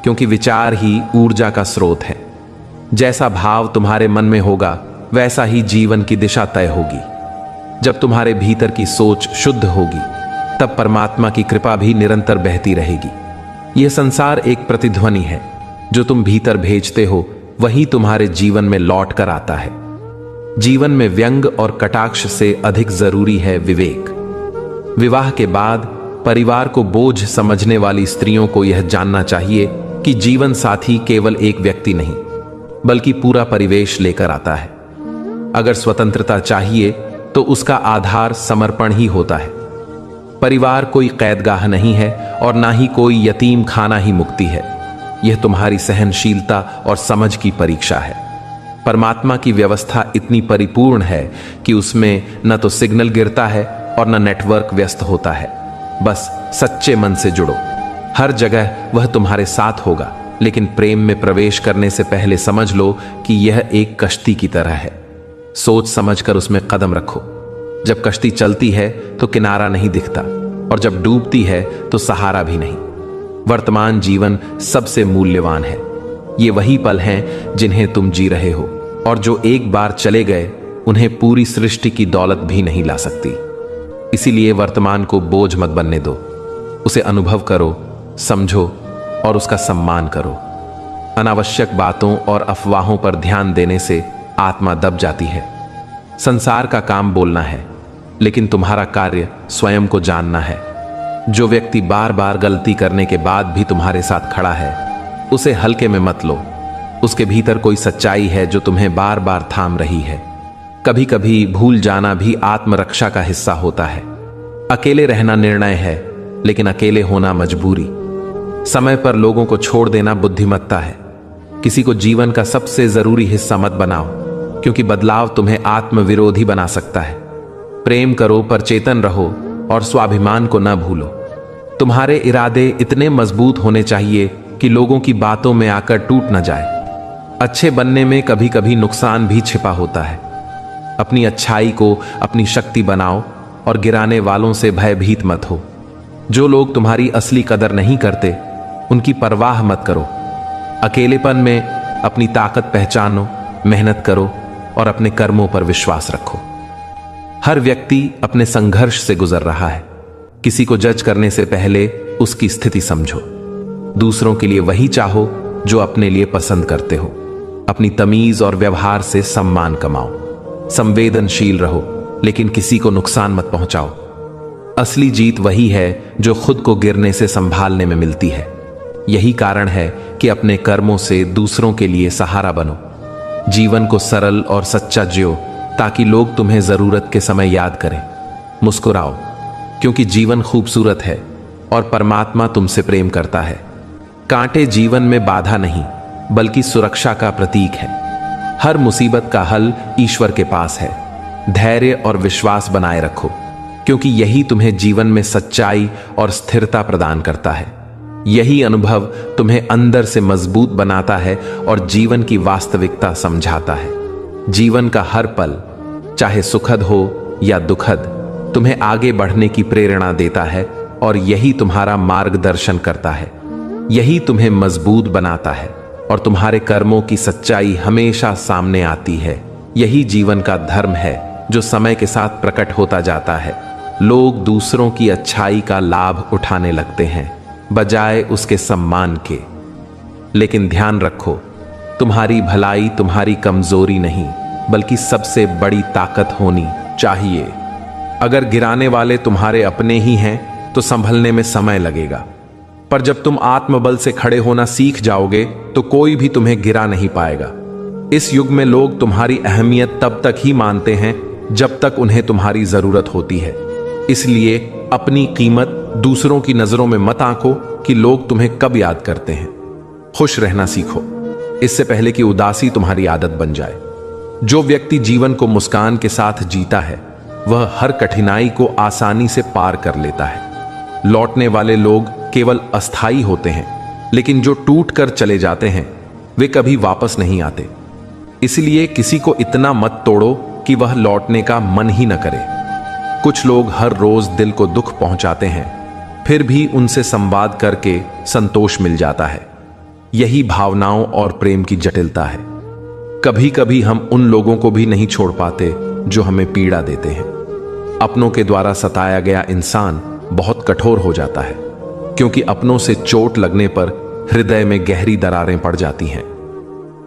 क्योंकि विचार ही ऊर्जा का स्रोत है। जैसा भाव तुम्हारे मन में होगा, वैसा ही जीवन की दिशा तय होगी। जब तुम्हारे भीतर की सोच शुद्ध होगी, तब परमात्मा की कृपा भी निरंतर बहती रहेगी। यह संसार एक प्रतिध्वनि है। जो तुम भीतर भेजते हो, वही तुम्हारे जीवन में लौट कर आता है। जीवन में व्यंग और कटाक्ष से अधिक जरूरी है विवेक। विवाह के बाद परिवार को बोझ समझने वाली स्त्रियों को यह जानना चाहिए कि जीवन साथी केवल एक व्यक्ति नहीं, बल्कि पूरा परिवेश लेकर आता है। अगर स्वतंत्रता चाहिए तो उसका आधार समर्पण ही होता है। परिवार कोई कैदगाह नहीं है और ना ही कोई यतीम खाना ही मुक्ति है। यह तुम्हारी सहनशीलता और समझ की परीक्षा है। परमात्मा की व्यवस्था इतनी परिपूर्ण है कि उसमें न तो सिग्नल गिरता है और न नेटवर्क व्यस्त होता है। बस सच्चे मन से जुड़ो। हर जगह वह तुम्हारे साथ होगा, लेकिन प्रेम में प्रवेश करने से पहले समझ लो कि यह एक कश्ती की तरह है। सोच समझकर उसमें कदम रखो। जब कश्ती चलती है तो किनारा नहीं दिखता, और जब डूबती है तो सहारा भी नहीं। वर्तमान जीवन सबसे मूल्यवान है। ये वही पल हैं जिन्हें तुम जी रहे हो, और जो एक बार चले गए उन्हें पूरी सृष्टि की दौलत भी नहीं ला सकती। इसीलिए वर्तमान को बोझ मत बनने दो। उसे अनुभव करो, समझो और उसका सम्मान करो। अनावश्यक बातों और अफवाहों पर ध्यान देने से आत्मा दब जाती है। संसार का काम बोलना है, लेकिन तुम्हारा कार्य स्वयं को जानना है। जो व्यक्ति बार बार गलती करने के बाद भी तुम्हारे साथ खड़ा है, उसे हल्के में मत लो। उसके भीतर कोई सच्चाई है जो तुम्हें बार बार थाम रही है। कभी कभी भूल जाना भी आत्मरक्षा का हिस्सा होता है। अकेले रहना निर्णय है, लेकिन अकेले होना मजबूरी। समय पर लोगों को छोड़ देना बुद्धिमत्ता है। किसी को जीवन का सबसे जरूरी हिस्सा मत बनाओ, क्योंकि बदलाव तुम्हें आत्मविरोधी बना सकता है। प्रेम करो पर चेतन रहो, और स्वाभिमान को न भूलो। तुम्हारे इरादे इतने मजबूत होने चाहिए कि लोगों की बातों में आकर टूट न जाए। अच्छे बनने में कभी कभी नुकसान भी छिपा होता है। अपनी अच्छाई को अपनी शक्ति बनाओ और गिराने वालों से भयभीत मत हो। जो लोग तुम्हारी असली कदर नहीं करते उनकी परवाह मत करो। अकेलेपन में अपनी ताकत पहचानो, मेहनत करो और अपने कर्मों पर विश्वास रखो। हर व्यक्ति अपने संघर्ष से गुजर रहा है। किसी को जज करने से पहले उसकी स्थिति समझो। दूसरों के लिए वही चाहो जो अपने लिए पसंद करते हो। अपनी तमीज और व्यवहार से सम्मान कमाओ। संवेदनशील रहो, लेकिन किसी को नुकसान मत पहुंचाओ। असली जीत वही है जो खुद को गिरने से संभालने में मिलती है। यही कारण है कि अपने कर्मों से दूसरों के लिए सहारा बनो। जीवन को सरल और सच्चा जियो ताकि लोग तुम्हें जरूरत के समय याद करें। मुस्कुराओ, क्योंकि जीवन खूबसूरत है और परमात्मा तुमसे प्रेम करता है। कांटे जीवन में बाधा नहीं, बल्कि सुरक्षा का प्रतीक है। हर मुसीबत का हल ईश्वर के पास है। धैर्य और विश्वास बनाए रखो, क्योंकि यही तुम्हें जीवन में सच्चाई और स्थिरता प्रदान करता है। यही अनुभव तुम्हें अंदर से मजबूत बनाता है और जीवन की वास्तविकता समझाता है। जीवन का हर पल, चाहे सुखद हो या दुखद, तुम्हें आगे बढ़ने की प्रेरणा देता है और यही तुम्हारा मार्गदर्शन करता है। यही तुम्हें मजबूत बनाता है और तुम्हारे कर्मों की सच्चाई हमेशा सामने आती है। यही जीवन का धर्म है जो समय के साथ प्रकट होता जाता है। लोग दूसरों की अच्छाई का लाभ उठाने लगते हैं बजाय उसके सम्मान के। लेकिन ध्यान रखो, तुम्हारी भलाई तुम्हारी कमजोरी नहीं, बल्कि सबसे बड़ी ताकत होनी चाहिए। अगर गिराने वाले तुम्हारे अपने ही हैं तो संभलने में समय लगेगा, पर जब तुम आत्मबल से खड़े होना सीख जाओगे तो कोई भी तुम्हें गिरा नहीं पाएगा। इस युग में लोग तुम्हारी अहमियत तब तक ही मानते हैं जब तक उन्हें तुम्हारी जरूरत होती है। इसलिए अपनी कीमत दूसरों की नजरों में मत आंको कि लोग तुम्हें कब याद करते हैं। खुश रहना सीखो, इससे पहले कि उदासी तुम्हारी आदत बन जाए। जो व्यक्ति जीवन को मुस्कान के साथ जीता है वह हर कठिनाई को आसानी से पार कर लेता है। लौटने वाले लोग केवल अस्थाई होते हैं, लेकिन जो टूट कर चले जाते हैं वे कभी वापस नहीं आते। इसलिए किसी को इतना मत तोड़ो कि वह लौटने का मन ही न करे। कुछ लोग हर रोज दिल को दुख पहुंचाते हैं, फिर भी उनसे संवाद करके संतोष मिल जाता है। यही भावनाओं और प्रेम की जटिलता है। कभी कभी हम उन लोगों को भी नहीं छोड़ पाते जो हमें पीड़ा देते हैं। अपनों के द्वारा सताया गया इंसान बहुत कठोर हो जाता है, क्योंकि अपनों से चोट लगने पर हृदय में गहरी दरारें पड़ जाती हैं।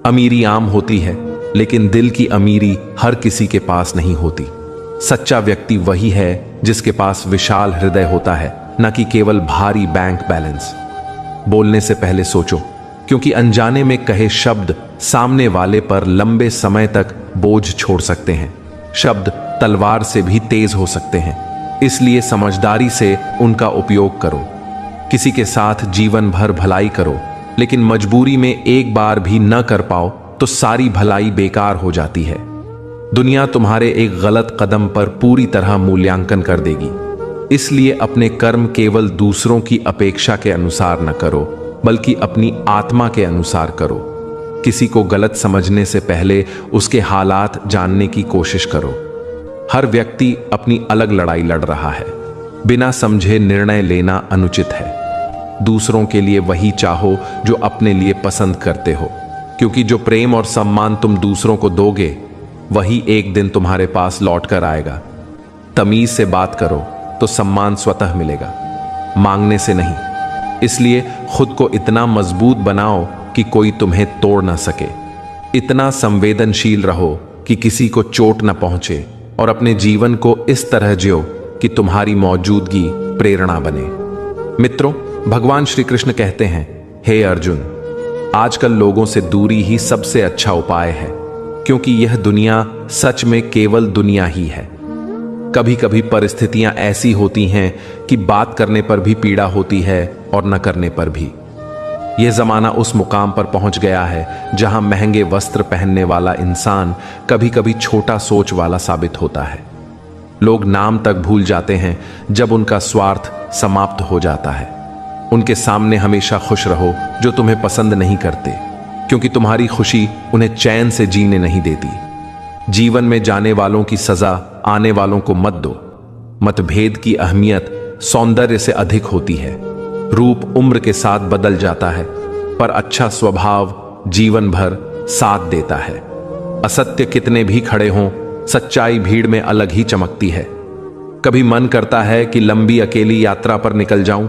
अमीरी आम होती है, लेकिन दिल की अमीरी हर किसी के पास नहीं होती। सच्चा व्यक्ति वही है जिसके पास विशाल हृदय होता है, न कि केवल भारी बैंक बैलेंस। बोलने से पहले सोचो, क्योंकि अनजाने में कहे शब्द सामने वाले पर लंबे समय तक बोझ छोड़ सकते हैं। शब्द तलवार से भी तेज हो सकते हैं, इसलिए समझदारी से उनका उपयोग करो। किसी के साथ जीवन भर भलाई करो, लेकिन मजबूरी में एक बार भी न कर पाओ तो सारी भलाई बेकार हो जाती है। दुनिया तुम्हारे एक गलत कदम पर पूरी तरह मूल्यांकन कर देगी। इसलिए अपने कर्म केवल दूसरों की अपेक्षा के अनुसार न करो, बल्कि अपनी आत्मा के अनुसार करो। किसी को गलत समझने से पहले उसके हालात जानने की कोशिश करो। हर व्यक्ति अपनी अलग लड़ाई लड़ रहा है। बिना समझे निर्णय लेना अनुचित है। दूसरों के लिए वही चाहो जो अपने लिए पसंद करते हो, क्योंकि जो प्रेम और सम्मान तुम दूसरों को दोगे वही एक दिन तुम्हारे पास लौट कर आएगा। तमीज से बात करो तो सम्मान स्वतः मिलेगा, मांगने से नहीं। इसलिए खुद को इतना मजबूत बनाओ कि कोई तुम्हें तोड़ ना सके। इतना संवेदनशील रहो कि किसी को चोट न पहुंचे, और अपने जीवन को इस तरह जियो कि तुम्हारी मौजूदगी प्रेरणा बने। मित्रों, भगवान श्री कृष्ण कहते हैं, हे अर्जुन, आजकल लोगों से दूरी ही सबसे अच्छा उपाय है, क्योंकि यह दुनिया सच में केवल दुनिया ही है। कभी कभी परिस्थितियां ऐसी होती हैं कि बात करने पर भी पीड़ा होती है और न करने पर भी। यह जमाना उस मुकाम पर पहुंच गया है जहां महंगे वस्त्र पहनने वाला इंसान कभी कभी छोटा सोच वाला साबित होता है। लोग नाम तक भूल जाते हैं जब उनका स्वार्थ समाप्त हो जाता है। उनके सामने हमेशा खुश रहो जो तुम्हें पसंद नहीं करते, क्योंकि तुम्हारी खुशी उन्हें चैन से जीने नहीं देती। जीवन में जाने वालों की सजा आने वालों को मत दो। मतभेद की अहमियत सौंदर्य से अधिक होती है। रूप उम्र के साथ बदल जाता है, पर अच्छा स्वभाव जीवन भर साथ देता है। असत्य कितने भी खड़े हों, सच्चाई भीड़ में अलग ही चमकती है। कभी मन करता है कि लंबी अकेली यात्रा पर निकल जाऊं,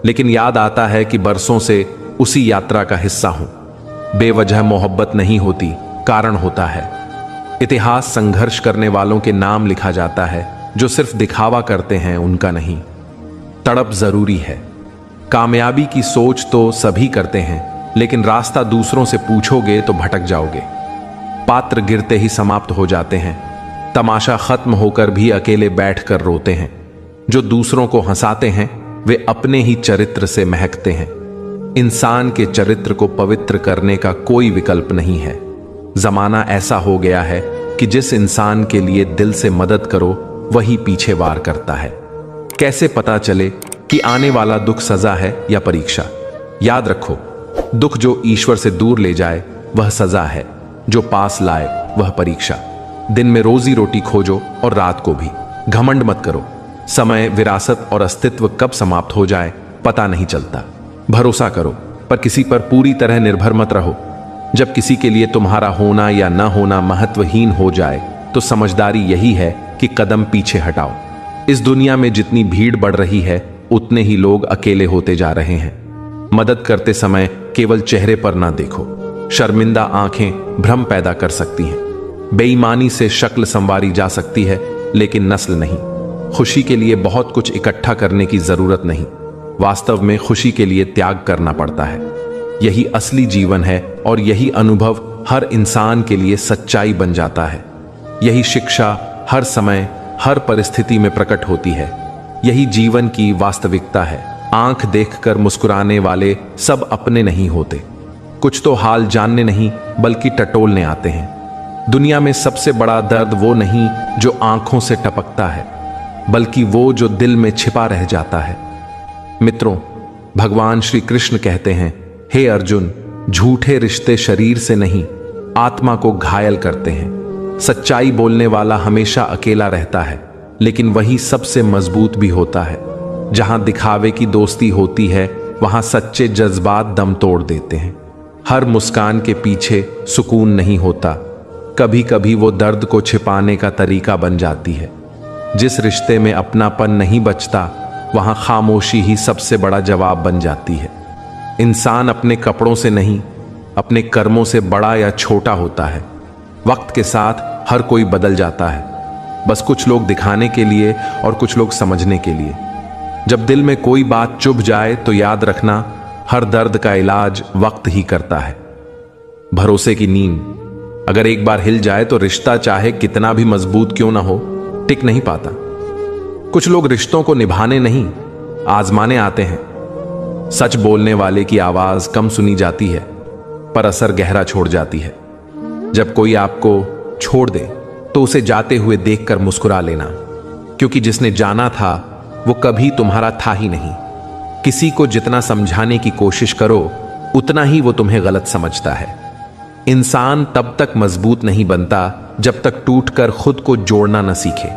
लेकिन याद आता है कि बरसों से उसी यात्रा का हिस्सा हूं। बेवजह मोहब्बत नहीं होती, कारण होता है। इतिहास संघर्ष करने वालों के नाम लिखा जाता है, जो सिर्फ दिखावा करते हैं उनका नहीं। तड़प जरूरी है। कामयाबी की सोच तो सभी करते हैं, लेकिन रास्ता दूसरों से पूछोगे तो भटक जाओगे। पात्र गिरते ही समाप्त हो जाते हैं। तमाशा खत्म होकर भी अकेले बैठकर रोते हैं। जो दूसरों को हंसाते हैं वे अपने ही चरित्र से महकते हैं। इंसान के चरित्र को पवित्र करने का कोई विकल्प नहीं है। जमाना ऐसा हो गया है कि जिस इंसान के लिए दिल से मदद करो वही पीछे वार करता है। कैसे पता चले कि आने वाला दुख सजा है या परीक्षा? याद रखो, दुख जो ईश्वर से दूर ले जाए वह सजा है, जो पास लाए वह परीक्षा। दिन में रोजी रोटी खोजो और रात को भी। घमंड मत करो। समय, विरासत और अस्तित्व कब समाप्त हो जाए पता नहीं चलता। भरोसा करो, पर किसी पर पूरी तरह निर्भर मत रहो। जब किसी के लिए तुम्हारा होना या न होना महत्वहीन हो जाए तो समझदारी यही है कि कदम पीछे हटाओ। इस दुनिया में जितनी भीड़ बढ़ रही है उतने ही लोग अकेले होते जा रहे हैं। मदद करते समय केवल चेहरे पर ना देखो। शर्मिंदा आंखें भ्रम पैदा कर सकती हैं। बेईमानी से शक्ल संवारी जा सकती है, लेकिन नस्ल नहीं। खुशी के लिए बहुत कुछ इकट्ठा करने की जरूरत नहीं। वास्तव में खुशी के लिए त्याग करना पड़ता है। यही असली जीवन है और यही अनुभव हर इंसान के लिए सच्चाई बन जाता है। यही शिक्षा हर समय हर परिस्थिति में प्रकट होती है। यही जीवन की वास्तविकता है। आंख देखकर मुस्कुराने वाले सब अपने नहीं होते। कुछ तो हाल जानने नहीं बल्कि टटोलने आते हैं। दुनिया में सबसे बड़ा दर्द वो नहीं जो आंखों से टपकता है, बल्कि वो जो दिल में छिपा रह जाता है। मित्रों, भगवान श्री कृष्ण कहते हैं, हे अर्जुन, झूठे रिश्ते शरीर से नहीं आत्मा को घायल करते हैं। सच्चाई बोलने वाला हमेशा अकेला रहता है, लेकिन वही सबसे मजबूत भी होता है। जहां दिखावे की दोस्ती होती है वहां सच्चे जज्बात दम तोड़ देते हैं। हर मुस्कान के पीछे सुकून नहीं होता, कभी कभी वो दर्द को छिपाने का तरीका बन जाती है। जिस रिश्ते में अपनापन नहीं बचता वहां खामोशी ही सबसे बड़ा जवाब बन जाती है। इंसान अपने कपड़ों से नहीं, अपने कर्मों से बड़ा या छोटा होता है। वक्त के साथ हर कोई बदल जाता है, बस कुछ लोग दिखाने के लिए और कुछ लोग समझने के लिए। जब दिल में कोई बात चुभ जाए तो याद रखना, हर दर्द का इलाज वक्त ही करता है। भरोसे की नींव अगर एक बार हिल जाए तो रिश्ता चाहे कितना भी मजबूत क्यों ना हो, टिक नहीं पाता। कुछ लोग रिश्तों को निभाने नहीं, आजमाने आते हैं। सच बोलने वाले की आवाज कम सुनी जाती है, पर असर गहरा छोड़ जाती है। जब कोई आपको छोड़ दे तो उसे जाते हुए देखकर मुस्कुरा लेना, क्योंकि जिसने जाना था वो कभी तुम्हारा था ही नहीं। किसी को जितना समझाने की कोशिश करो उतना ही वो तुम्हें गलत समझता है। इंसान तब तक मजबूत नहीं बनता जब तक टूटकर खुद को जोड़ना न सीखे।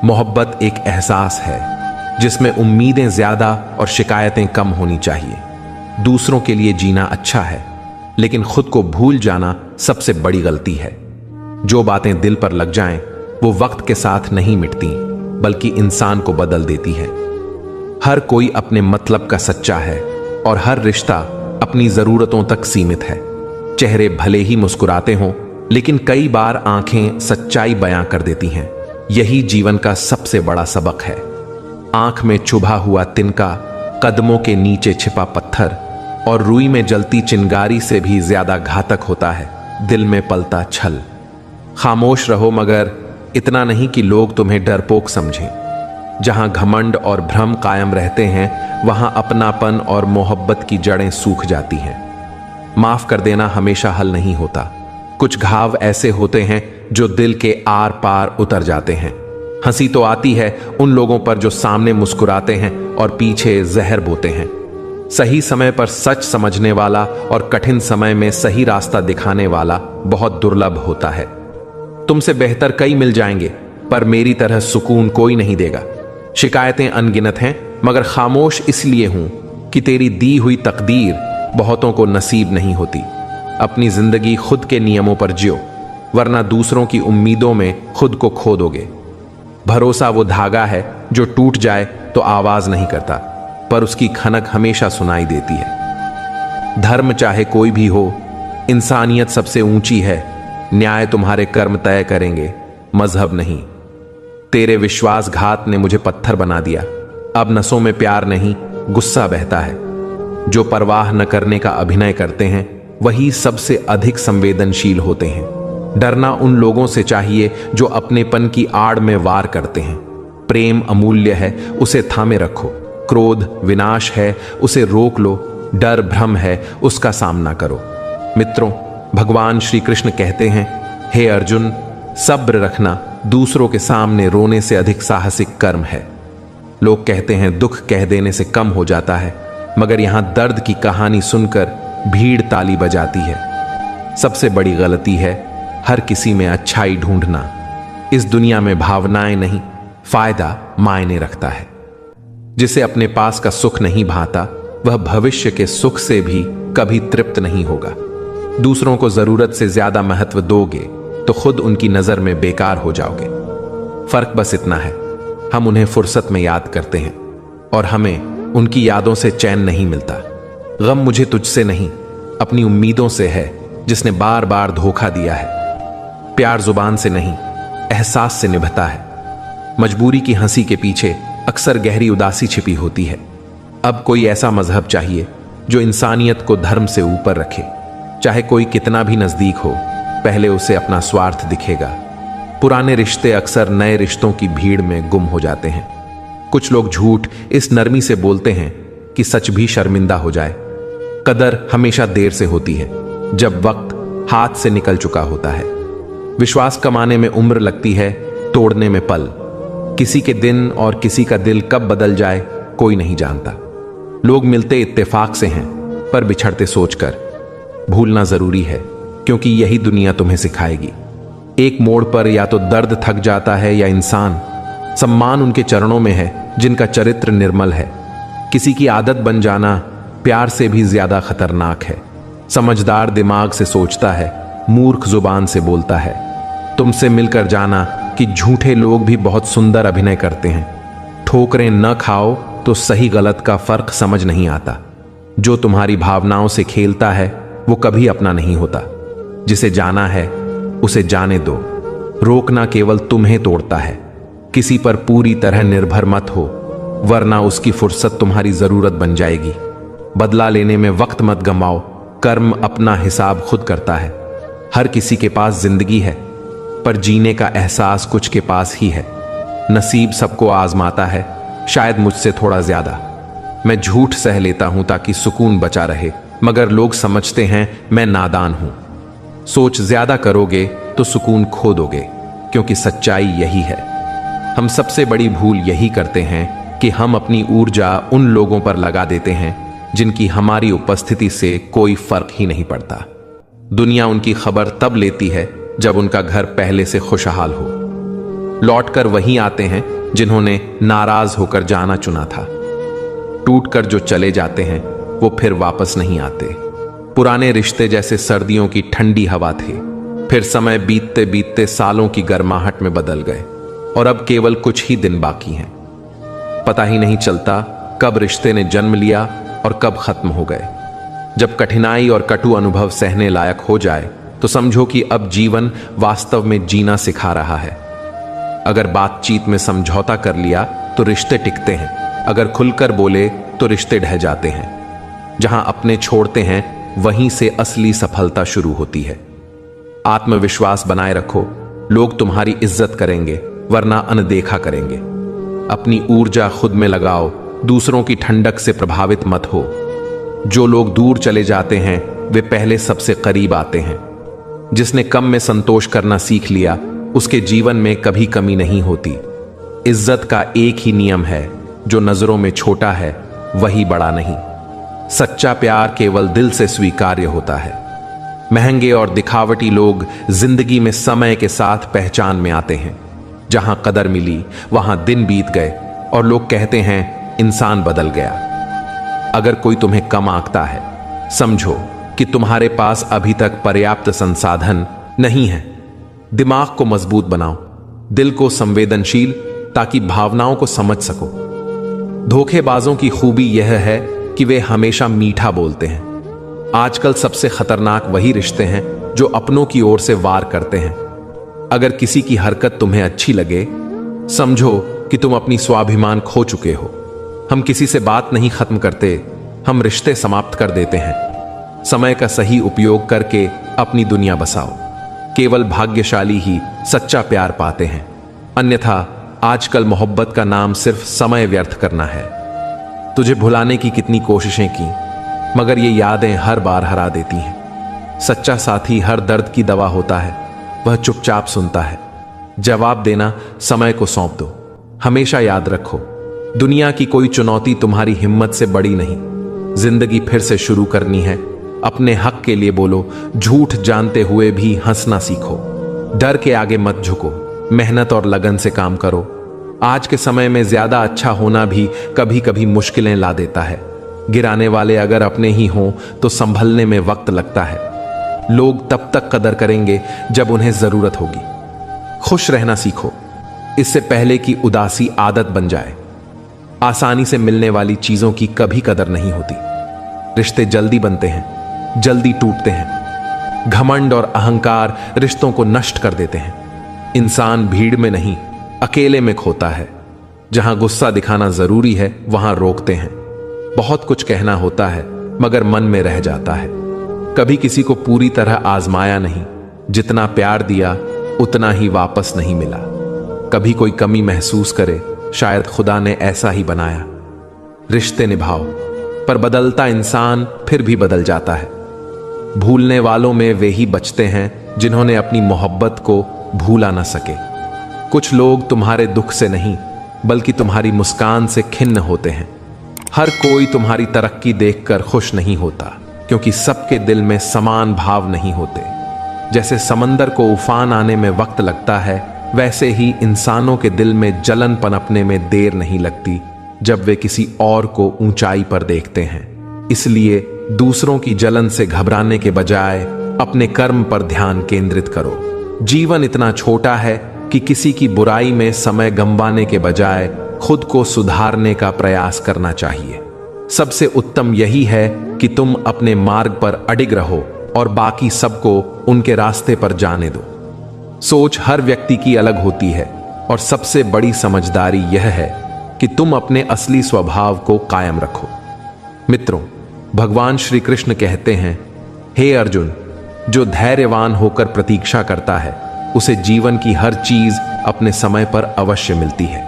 मोहब्बत एक एहसास है जिसमें उम्मीदें ज्यादा और शिकायतें कम होनी चाहिए। दूसरों के लिए जीना अच्छा है, लेकिन खुद को भूल जाना सबसे बड़ी गलती है। जो बातें दिल पर लग जाएं, वो वक्त के साथ नहीं मिटती, बल्कि इंसान को बदल देती है। हर कोई अपने मतलब का सच्चा है और हर रिश्ता अपनी जरूरतों तक सीमित है। चेहरे भले ही मुस्कुराते हों, लेकिन कई बार आंखें सच्चाई बयां कर देती हैं। यही जीवन का सबसे बड़ा सबक है। आंख में चुभा हुआ तिनका, कदमों के नीचे छिपा पत्थर और रुई में जलती चिंगारी से भी ज्यादा घातक होता है दिल में पलता छल। खामोश रहो, मगर इतना नहीं कि लोग तुम्हें डरपोक समझें। जहां घमंड और भ्रम कायम रहते हैं वहां अपनापन और मोहब्बत की जड़ें सूख जाती हैं। माफ कर देना हमेशा हल नहीं होता। कुछ घाव ऐसे होते हैं जो दिल के आर पार उतर जाते हैं। हंसी तो आती है उन लोगों पर जो सामने मुस्कुराते हैं और पीछे जहर बोते हैं। सही समय पर सच समझने वाला और कठिन समय में सही रास्ता दिखाने वाला बहुत दुर्लभ होता है। तुमसे बेहतर कई मिल जाएंगे, पर मेरी तरह सुकून कोई नहीं देगा। शिकायतें अनगिनत हैं, मगर खामोश इसलिए हूं कि तेरी दी हुई तकदीर बहुतों को नसीब नहीं होती। अपनी जिंदगी खुद के नियमों पर जियो, वरना दूसरों की उम्मीदों में खुद को खो दोगे। भरोसा वो धागा है जो टूट जाए तो आवाज नहीं करता, पर उसकी खनक हमेशा सुनाई देती है। धर्म चाहे कोई भी हो, इंसानियत सबसे ऊंची है। न्याय तुम्हारे कर्म तय करेंगे, मजहब नहीं। तेरे विश्वासघात ने मुझे पत्थर बना दिया। अब नसों में प्यार नहीं, गुस्सा बहता है। जो परवाह न करने का अभिनय करते हैं वही सबसे अधिक संवेदनशील होते हैं। डरना उन लोगों से चाहिए जो अपनेपन की आड़ में वार करते हैं। प्रेम अमूल्य है, उसे थामे रखो। क्रोध विनाश है, उसे रोक लो। डर भ्रम है, उसका सामना करो। मित्रों, भगवान श्री कृष्ण कहते हैं, हे अर्जुन, सब्र रखना दूसरों के सामने रोने से अधिक साहसिक कर्म है। लोग कहते हैं दुख कह देने से कम हो जाता है, मगर यहां दर्द की कहानी सुनकर भीड़ ताली बजाती है। सबसे बड़ी गलती है हर किसी में अच्छाई ढूंढना। इस दुनिया में भावनाएं नहीं, फायदा मायने रखता है। जिसे अपने पास का सुख नहीं भाता, वह भविष्य के सुख से भी कभी तृप्त नहीं होगा। दूसरों को जरूरत से ज्यादा महत्व दोगे तो खुद उनकी नजर में बेकार हो जाओगे। फर्क बस इतना है, हम उन्हें फुर्सत में याद करते हैं और हमें उनकी यादों से चैन नहीं मिलता। गम मुझे तुझसे नहीं, अपनी उम्मीदों से है जिसने बार बार धोखा दिया है। प्यार जुबान से नहीं, एहसास से निभता है। मजबूरी की हंसी के पीछे अक्सर गहरी उदासी छिपी होती है। अब कोई ऐसा मजहब चाहिए जो इंसानियत को धर्म से ऊपर रखे। चाहे कोई कितना भी नजदीक हो, पहले उसे अपना स्वार्थ दिखेगा। पुराने रिश्ते अक्सर नए रिश्तों की भीड़ में गुम हो जाते हैं। कुछ लोग झूठ इस नरमी से बोलते हैं कि सच भी शर्मिंदा हो जाए। कदर हमेशा देर से होती है, जब वक्त हाथ से निकल चुका होता है। विश्वास कमाने में उम्र लगती है, तोड़ने में पल। किसी के दिन और किसी का दिल कब बदल जाए कोई नहीं जानता। लोग मिलते इत्तेफाक से हैं, पर बिछड़ते सोचकर। भूलना जरूरी है, क्योंकि यही दुनिया तुम्हें सिखाएगी। एक मोड़ पर या तो दर्द थक जाता है या इंसान। सम्मान उनके चरणों में है जिनका चरित्र निर्मल है। किसी की आदत बन जाना प्यार से भी ज्यादा खतरनाक है। समझदार दिमाग से सोचता है, मूर्ख जुबान से बोलता है। तुमसे मिलकर जाना कि झूठे लोग भी बहुत सुंदर अभिनय करते हैं। ठोकरें न खाओ तो सही गलत का फर्क समझ नहीं आता। जो तुम्हारी भावनाओं से खेलता है वो कभी अपना नहीं होता। जिसे जाना है उसे जाने दो। रोकना केवल तुम्हें तोड़ता है। किसी पर पूरी तरह निर्भर मत हो, वरना उसकी फुर्सत तुम्हारी जरूरत बन जाएगी। बदला लेने में वक्त मत गंवाओ। कर्म अपना हिसाब खुद करता है। हर किसी के पास जिंदगी है, पर जीने का एहसास कुछ के पास ही है। नसीब सबको आजमाता है, शायद मुझसे थोड़ा ज्यादा। मैं झूठ सह लेता हूं ताकि सुकून बचा रहे, मगर लोग समझते हैं मैं नादान हूं। सोच ज्यादा करोगे तो सुकून खो दोगे, क्योंकि सच्चाई यही है। हम सबसे बड़ी भूल यही करते हैं कि हम अपनी ऊर्जा उन लोगों पर लगा देते हैं जिनकी हमारी उपस्थिति से कोई फर्क ही नहीं पड़ता। दुनिया उनकी खबर तब लेती है जब उनका घर पहले से खुशहाल हो। लौटकर वहीं आते हैं जिन्होंने नाराज होकर जाना चुना था। टूटकर जो चले जाते हैं वो फिर वापस नहीं आते। पुराने रिश्ते जैसे सर्दियों की ठंडी हवा थे, फिर समय बीतते बीतते सालों की गर्माहट में बदल गए और अब केवल कुछ ही दिन बाकी हैं। पता ही नहीं चलता कब रिश्ते ने जन्म लिया और कब खत्म हो गए। जब कठिनाई और कटु अनुभव सहने लायक हो जाए तो समझो कि अब जीवन वास्तव में जीना सिखा रहा है। अगर बातचीत में समझौता कर लिया तो रिश्ते टिकते हैं, अगर खुलकर बोले तो रिश्ते ढह जाते हैं। जहां अपने छोड़ते हैं वहीं से असली सफलता शुरू होती है। आत्मविश्वास बनाए रखो, लोग तुम्हारी इज्जत करेंगे वरना अनदेखा करेंगे। अपनी ऊर्जा खुद में लगाओ, दूसरों की ठंडक से प्रभावित मत हो। जो लोग दूर चले जाते हैं वे पहले सबसे करीब आते हैं। जिसने कम में संतोष करना सीख लिया उसके जीवन में कभी कमी नहीं होती। इज्जत का एक ही नियम है, जो नजरों में छोटा है वही बड़ा नहीं। सच्चा प्यार केवल दिल से स्वीकार्य होता है। महंगे और दिखावटी लोग जिंदगी में समय के साथ पहचान में आते हैं। जहां कदर मिली वहां दिन बीत गए और लोग कहते हैं इंसान बदल गया। अगर कोई तुम्हें कम आंकता है, समझो कि तुम्हारे पास अभी तक पर्याप्त संसाधन नहीं है। दिमाग को मजबूत बनाओ, दिल को संवेदनशील, ताकि भावनाओं को समझ सको। धोखेबाजों की खूबी यह है कि वे हमेशा मीठा बोलते हैं। आजकल सबसे खतरनाक वही रिश्ते हैं जो अपनों की ओर से वार करते हैं। अगर किसी की हरकत तुम्हें अच्छी लगे, समझो कि तुम अपनी स्वाभिमान खो चुके हो। हम किसी से बात नहीं खत्म करते, हम रिश्ते समाप्त कर देते हैं। समय का सही उपयोग करके अपनी दुनिया बसाओ। केवल भाग्यशाली ही सच्चा प्यार पाते हैं, अन्यथा आजकल मोहब्बत का नाम सिर्फ समय व्यर्थ करना है। तुझे भुलाने की कितनी कोशिशें की, मगर ये यादें हर बार हरा देती हैं। सच्चा साथी हर दर्द की दवा होता है, वह चुपचाप सुनता है। जवाब देना समय को सौंप दो। हमेशा याद रखो, दुनिया की कोई चुनौती तुम्हारी हिम्मत से बड़ी नहीं। जिंदगी फिर से शुरू करनी है, अपने हक के लिए बोलो। झूठ जानते हुए भी हंसना सीखो। डर के आगे मत झुको, मेहनत और लगन से काम करो। आज के समय में ज्यादा अच्छा होना भी कभी कभी मुश्किलें ला देता है। गिराने वाले अगर अपने ही हों तो संभलने में वक्त लगता है। लोग तब तक कदर करेंगे जब उन्हें जरूरत होगी। खुश रहना सीखो, इससे पहले कि उदासी आदत बन जाए। आसानी से मिलने वाली चीजों की कभी कदर नहीं होती। रिश्ते जल्दी बनते हैं, जल्दी टूटते हैं। घमंड और अहंकार रिश्तों को नष्ट कर देते हैं। इंसान भीड़ में नहीं, अकेले में खोता है। जहां गुस्सा दिखाना जरूरी है वहां रोकते हैं। बहुत कुछ कहना होता है मगर मन में रह जाता है। कभी किसी को पूरी तरह आजमाया नहीं, जितना प्यार दिया उतना ही वापस नहीं मिला। कभी कोई कमी महसूस करे, शायद खुदा ने ऐसा ही बनाया। रिश्ते निभाओ, पर बदलता इंसान फिर भी बदल जाता है। भूलने वालों में वे ही बचते हैं जिन्होंने अपनी मोहब्बत को भूला ना सके। कुछ लोग तुम्हारे दुख से नहीं बल्कि तुम्हारी मुस्कान से खिन्न होते हैं। हर कोई तुम्हारी तरक्की देखकर खुश नहीं होता, क्योंकि सबके दिल में समान भाव नहीं होते। जैसे समंदर को उफान आने में वक्त लगता है, वैसे ही इंसानों के दिल में जलन पनपने में देर नहीं लगती जब वे किसी और को ऊंचाई पर देखते हैं। इसलिए दूसरों की जलन से घबराने के बजाय अपने कर्म पर ध्यान केंद्रित करो। जीवन इतना छोटा है कि किसी की बुराई में समय गंवाने के बजाय खुद को सुधारने का प्रयास करना चाहिए। सबसे उत्तम यही है कि तुम अपने मार्ग पर अडिग रहो और बाकी सबको उनके रास्ते पर जाने दो। सोच हर व्यक्ति की अलग होती है और सबसे बड़ी समझदारी यह है कि तुम अपने असली स्वभाव को कायम रखो। मित्रों, भगवान श्री कृष्ण कहते हैं, हे अर्जुन, जो धैर्यवान होकर प्रतीक्षा करता है उसे जीवन की हर चीज अपने समय पर अवश्य मिलती है।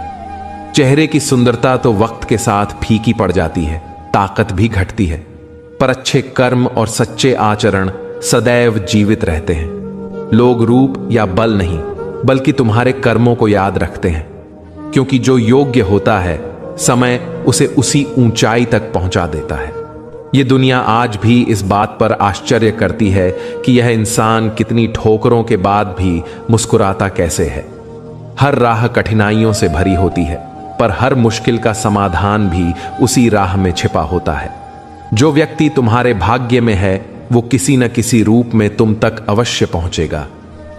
चेहरे की सुंदरता तो वक्त के साथ फीकी पड़ जाती है, ताकत भी घटती है, पर अच्छे कर्म और सच्चे आचरण सदैव जीवित रहते हैं। लोग रूप या बल नहीं बल्कि तुम्हारे कर्मों को याद रखते हैं, क्योंकि जो योग्य होता है समय उसे उसी ऊंचाई तक पहुंचा देता है। ये दुनिया आज भी इस बात पर आश्चर्य करती है कि यह इंसान कितनी ठोकरों के बाद भी मुस्कुराता कैसे है। हर राह कठिनाइयों से भरी होती है, पर हर मुश्किल का समाधान भी उसी राह में छिपा होता है। जो व्यक्ति तुम्हारे भाग्य में है वो किसी न किसी रूप में तुम तक अवश्य पहुंचेगा।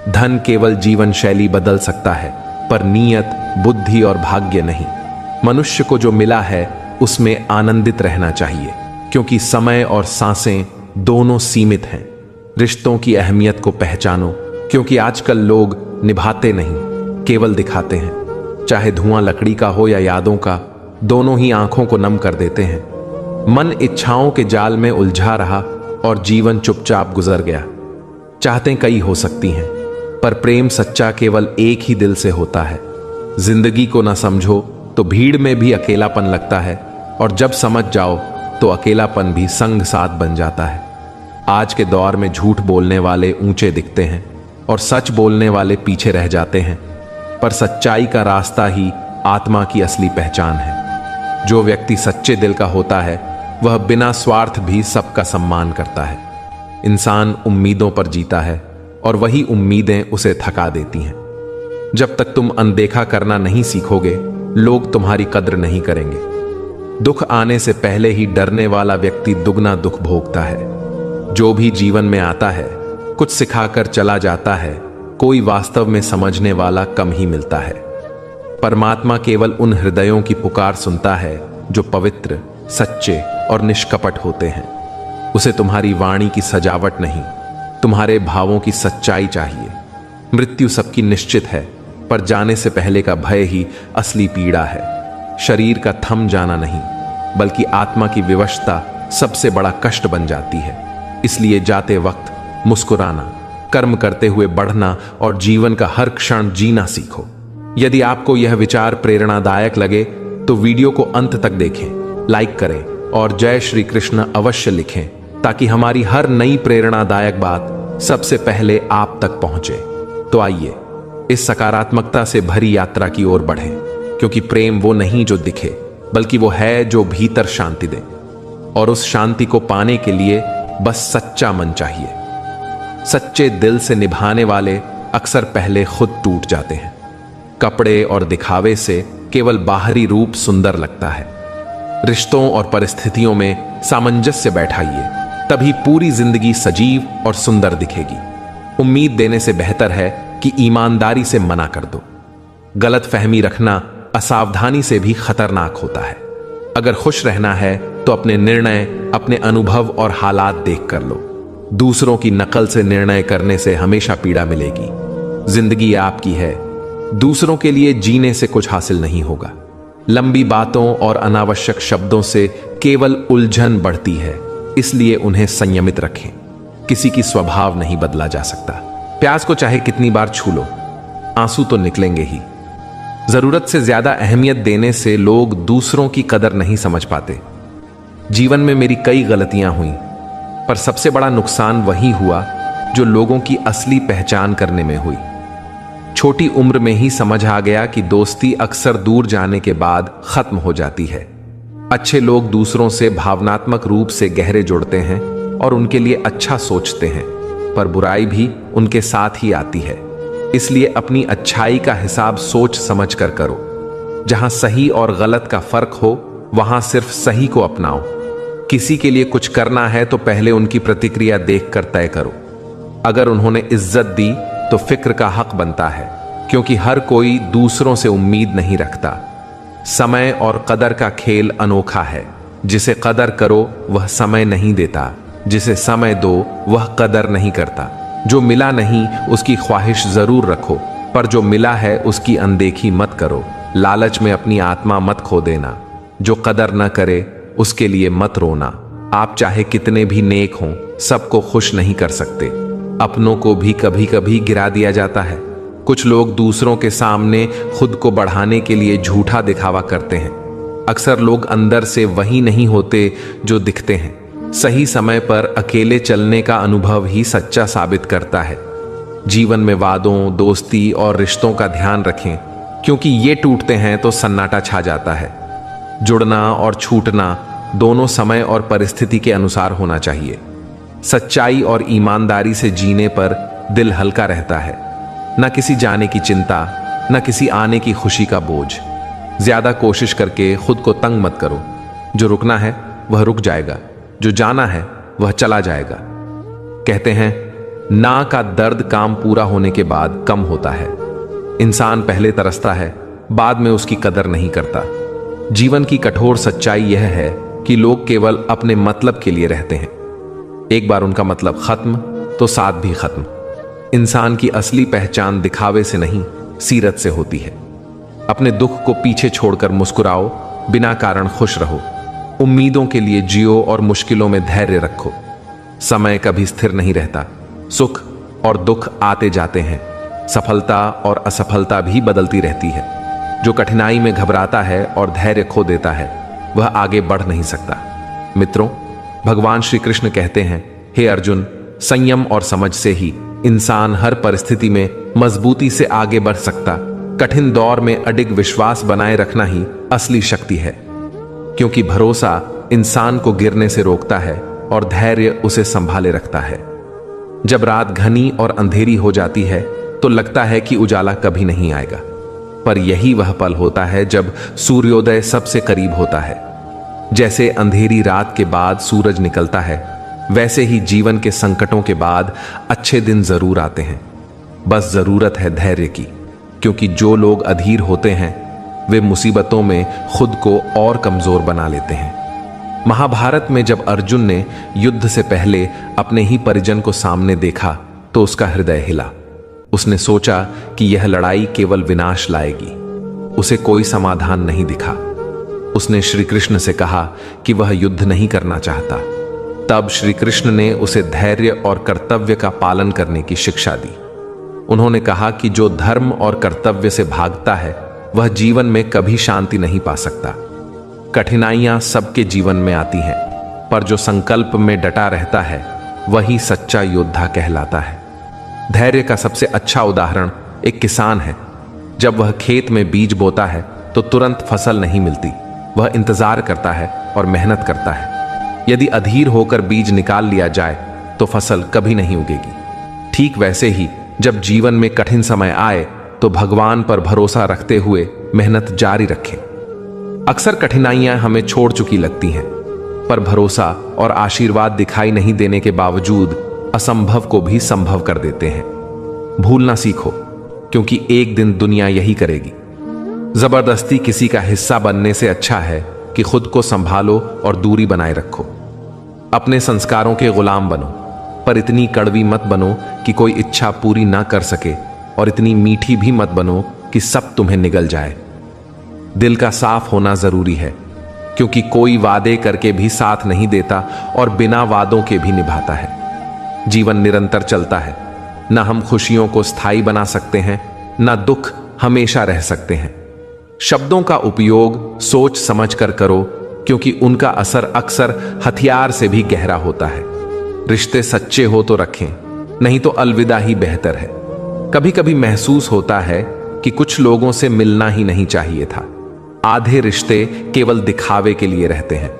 धन केवल जीवन शैली बदल सकता है, पर नीयत, बुद्धि और भाग्य नहीं। मनुष्य को जो मिला है उसमें आनंदित रहना चाहिए, क्योंकि समय और सांसें दोनों सीमित हैं। रिश्तों की अहमियत को पहचानो, क्योंकि आजकल लोग निभाते नहीं, केवल दिखाते हैं। चाहे धुआं लकड़ी का हो या यादों का, दोनों ही आंखों को नम कर देते हैं। मन इच्छाओं के जाल में उलझा रहा और जीवन चुपचाप गुजर गया। चाहतें कई हो सकती हैं, पर प्रेम सच्चा केवल एक ही दिल से होता है। जिंदगी को ना समझो तो भीड़ में भी अकेलापन लगता है, और जब समझ जाओ तो अकेलापन भी संग साथ बन जाता है। आज के दौर में झूठ बोलने वाले ऊंचे दिखते हैं और सच बोलने वाले पीछे रह जाते हैं, पर सच्चाई का रास्ता ही आत्मा की असली पहचान है। जो व्यक्ति सच्चे दिल का होता है वह बिना स्वार्थ भी सबका सम्मान करता है। इंसान उम्मीदों पर जीता है और वही उम्मीदें उसे थका देती हैं। जब तक तुम अनदेखा करना नहीं सीखोगे, लोग तुम्हारी कद्र नहीं करेंगे। दुख आने से पहले ही डरने वाला व्यक्ति दुगना दुख भोगता है। जो भी जीवन में आता है कुछ सिखाकर चला जाता है, कोई वास्तव में समझने वाला कम ही मिलता है। परमात्मा केवल उन हृदयों की पुकार सुनता है जो पवित्र, सच्चे और निष्कपट होते हैं। उसे तुम्हारी वाणी की सजावट नहीं, तुम्हारे भावों की सच्चाई चाहिए। मृत्यु सबकी निश्चित है, पर जाने से पहले का भय ही असली पीड़ा है। शरीर का थम जाना नहीं, बल्कि आत्मा की विवशता सबसे बड़ा कष्ट बन जाती है। इसलिए जाते वक्त मुस्कुराना, कर्म करते हुए बढ़ना और जीवन का हर क्षण जीना सीखो। यदि आपको यह विचार प्रेरणादायक लगे तो वीडियो को अंत तक देखें, लाइक करें और जय श्री कृष्ण अवश्य लिखें, ताकि हमारी हर नई प्रेरणादायक बात सबसे पहले आप तक पहुंचे। तो आइए इस सकारात्मकता से भरी यात्रा की ओर बढ़ें, क्योंकि प्रेम वो नहीं जो दिखे, बल्कि वो है जो भीतर शांति दे। और उस शांति को पाने के लिए बस सच्चा मन चाहिए। सच्चे दिल से निभाने वाले अक्सर पहले खुद टूट जाते हैं। कपड़े और दिखावे से केवल बाहरी रूप सुंदर लगता है। रिश्तों और परिस्थितियों में सामंजस्य बैठाइए, तभी पूरी जिंदगी सजीव और सुंदर दिखेगी। उम्मीद देने से बेहतर है कि ईमानदारी से मना कर दो। गलत फहमी रखना असावधानी से भी खतरनाक होता है। अगर खुश रहना है तो अपने निर्णय, अपने अनुभव और हालात देख कर लो। दूसरों की नकल से निर्णय करने से हमेशा पीड़ा मिलेगी। जिंदगी आपकी है, दूसरों के लिए जीने से कुछ हासिल नहीं होगा। लंबी बातों और अनावश्यक शब्दों से केवल उलझन बढ़ती है, इसलिए उन्हें संयमित रखें। किसी की स्वभाव नहीं बदला जा सकता। प्यास को चाहे कितनी बार छू लो, आंसू तो निकलेंगे ही। जरूरत से ज्यादा अहमियत देने से लोग दूसरों की कदर नहीं समझ पाते। जीवन में मेरी कई गलतियां हुई, पर सबसे बड़ा नुकसान वही हुआ जो लोगों की असली पहचान करने में हुई। छोटी उम्र में ही समझ आ गया कि दोस्ती अक्सर दूर जाने के बाद खत्म हो जाती है। अच्छे लोग दूसरों से भावनात्मक रूप से गहरे जुड़ते हैं और उनके लिए अच्छा सोचते हैं, पर बुराई भी उनके साथ ही आती है। इसलिए अपनी अच्छाई का हिसाब सोच समझ कर करो। जहां सही और गलत का फर्क हो, वहां सिर्फ सही को अपनाओ। किसी के लिए कुछ करना है तो पहले उनकी प्रतिक्रिया देखकर तय करो। अगर उन्होंने इज्जत दी तो फिक्र का हक बनता है, क्योंकि हर कोई दूसरों से उम्मीद नहीं रखता। समय और कदर का खेल अनोखा है। जिसे कदर करो वह समय नहीं देता, जिसे समय दो वह कदर नहीं करता। जो मिला नहीं उसकी ख्वाहिश जरूर रखो, पर जो मिला है उसकी अनदेखी मत करो। लालच में अपनी आत्मा मत खो देना। जो कदर न करे उसके लिए मत रोना। आप चाहे कितने भी नेक हों, सबको खुश नहीं कर सकते। अपनों को भी कभी कभी गिरा दिया जाता है। कुछ लोग दूसरों के सामने खुद को बढ़ाने के लिए झूठा दिखावा करते हैं। अक्सर लोग अंदर से वही नहीं होते जो दिखते हैं। सही समय पर अकेले चलने का अनुभव ही सच्चा साबित करता है। जीवन में वादों, दोस्ती और रिश्तों का ध्यान रखें, क्योंकि ये टूटते हैं तो सन्नाटा छा जाता है। जुड़ना और छूटना दोनों समय और परिस्थिति के अनुसार होना चाहिए। सच्चाई और ईमानदारी से जीने पर दिल हल्का रहता है। न किसी जाने की चिंता, न किसी आने की खुशी का बोझ। ज्यादा कोशिश करके खुद को तंग मत करो। जो रुकना है वह रुक जाएगा, जो जाना है वह चला जाएगा। कहते हैं ना का दर्द काम पूरा होने के बाद कम होता है। इंसान पहले तरसता है, बाद में उसकी कदर नहीं करता। जीवन की कठोर सच्चाई यह है कि लोग केवल अपने मतलब के लिए रहते हैं। एक बार उनका मतलब खत्म तो साथ भी खत्म। इंसान की असली पहचान दिखावे से नहीं, सीरत से होती है। अपने दुख को पीछे छोड़कर मुस्कुराओ, बिना कारण खुश रहो। उम्मीदों के लिए जियो और मुश्किलों में धैर्य रखो। समय कभी स्थिर नहीं रहता। सुख और दुख आते जाते हैं। सफलता और असफलता भी बदलती रहती है। जो कठिनाई में घबराता है और धैर्य खो देता है, वह आगे बढ़ नहीं सकता। मित्रों, भगवान श्री कृष्ण कहते हैं, हे अर्जुन, संयम और समझ से ही इंसान हर परिस्थिति में मजबूती से आगे बढ़ सकता। कठिन दौर में अडिग विश्वास बनाए रखना ही असली शक्ति है, क्योंकि भरोसा इंसान को गिरने से रोकता है और धैर्य उसे संभाले रखता है। जब रात घनी और अंधेरी हो जाती है तो लगता है कि उजाला कभी नहीं आएगा, पर यही वह पल होता है जब सूर्योदय सबसे करीब होता है। जैसे अंधेरी रात के बाद सूरज निकलता है, वैसे ही जीवन के संकटों के बाद अच्छे दिन जरूर आते हैं। बस जरूरत है धैर्य की, क्योंकि जो लोग अधीर होते हैं वे मुसीबतों में खुद को और कमजोर बना लेते हैं। महाभारत में जब अर्जुन ने युद्ध से पहले अपने ही परिजन को सामने देखा तो उसका हृदय हिला। उसने सोचा कि यह लड़ाई केवल विनाश लाएगी। उसे कोई समाधान नहीं दिखा। उसने श्री कृष्ण से कहा कि वह युद्ध नहीं करना चाहता। तब श्री कृष्ण ने उसे धैर्य और कर्तव्य का पालन करने की शिक्षा दी। उन्होंने कहा कि जो धर्म और कर्तव्य से भागता है वह जीवन में कभी शांति नहीं पा सकता। कठिनाइयां सबके जीवन में आती हैं, पर जो संकल्प में डटा रहता है वही सच्चा योद्धा कहलाता है। धैर्य का सबसे अच्छा उदाहरण एक किसान है। जब वह खेत में बीज बोता है तो तुरंत फसल नहीं मिलती। वह इंतजार करता है और मेहनत करता है। यदि अधीर होकर बीज निकाल लिया जाए तो फसल कभी नहीं उगेगी। ठीक वैसे ही जब जीवन में कठिन समय आए तो भगवान पर भरोसा रखते हुए मेहनत जारी रखें। अक्सर कठिनाइयां हमें छोड़ चुकी लगती हैं, पर भरोसा और आशीर्वाद दिखाई नहीं देने के बावजूद असंभव को भी संभव कर देते हैं। भूलना सीखो, क्योंकि एक दिन दुनिया यही करेगी। जबरदस्ती किसी का हिस्सा बनने से अच्छा है कि खुद को संभालो और दूरी बनाए रखो। अपने संस्कारों के गुलाम बनो, पर इतनी कड़वी मत बनो कि कोई इच्छा पूरी ना कर सके, और इतनी मीठी भी मत बनो कि सब तुम्हें निगल जाए। दिल का साफ होना जरूरी है, क्योंकि कोई वादे करके भी साथ नहीं देता और बिना वादों के भी निभाता है। जीवन निरंतर चलता है। ना हम खुशियों को स्थायी बना सकते हैं, ना दुख हमेशा रह सकते हैं। शब्दों का उपयोग सोच समझ कर करो, क्योंकि उनका असर अक्सर हथियार से भी गहरा होता है। रिश्ते सच्चे हो तो रखें, नहीं तो अलविदा ही बेहतर है। कभी कभी महसूस होता है कि कुछ लोगों से मिलना ही नहीं चाहिए था। आधे रिश्ते केवल दिखावे के लिए रहते हैं।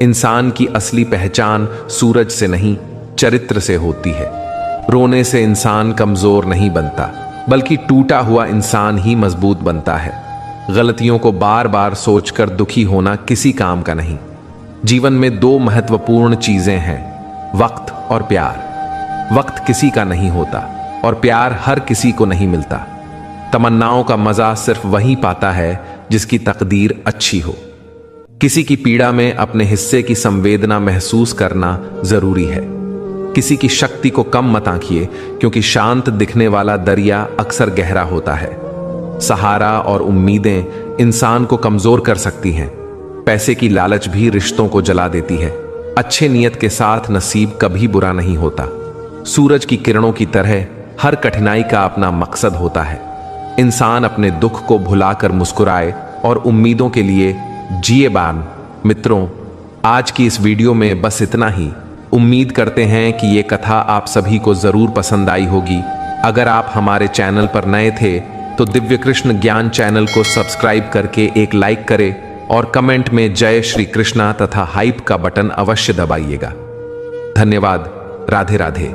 इंसान की असली पहचान सूरज से नहीं, चरित्र से होती है। रोने से इंसान कमजोर नहीं बनता, बल्कि टूटा हुआ इंसान ही मजबूत बनता है। गलतियों को बार बार सोचकर दुखी होना किसी काम का नहीं। जीवन में दो महत्वपूर्ण चीजें हैं, वक्त और प्यार। वक्त किसी का नहीं होता और प्यार हर किसी को नहीं मिलता। तमन्नाओं का मजा सिर्फ वही पाता है जिसकी तकदीर अच्छी हो। किसी की पीड़ा में अपने हिस्से की संवेदना महसूस करना जरूरी है। किसी की शक्ति को कम मत आंकिए, क्योंकि शांत दिखने वाला दरिया अक्सर गहरा होता है। सहारा और उम्मीदें इंसान को कमजोर कर सकती हैं। पैसे की लालच भी रिश्तों को जला देती है। अच्छे नियत के साथ नसीब कभी बुरा नहीं होता। सूरज की किरणों की तरह हर कठिनाई का अपना मकसद होता है। इंसान अपने दुख को भुलाकर मुस्कुराए और उम्मीदों के लिए जिए बान। मित्रों, आज की इस वीडियो में बस इतना ही। उम्मीद करते हैं कि ये कथा आप सभी को जरूर पसंद आई होगी। अगर आप हमारे चैनल पर नए थे तो दिव्य कृष्ण ज्ञान चैनल को सब्सक्राइब करके एक लाइक करें और कमेंट में जय श्री कृष्णा तथा हाइप का बटन अवश्य दबाइएगा। धन्यवाद। राधे राधे।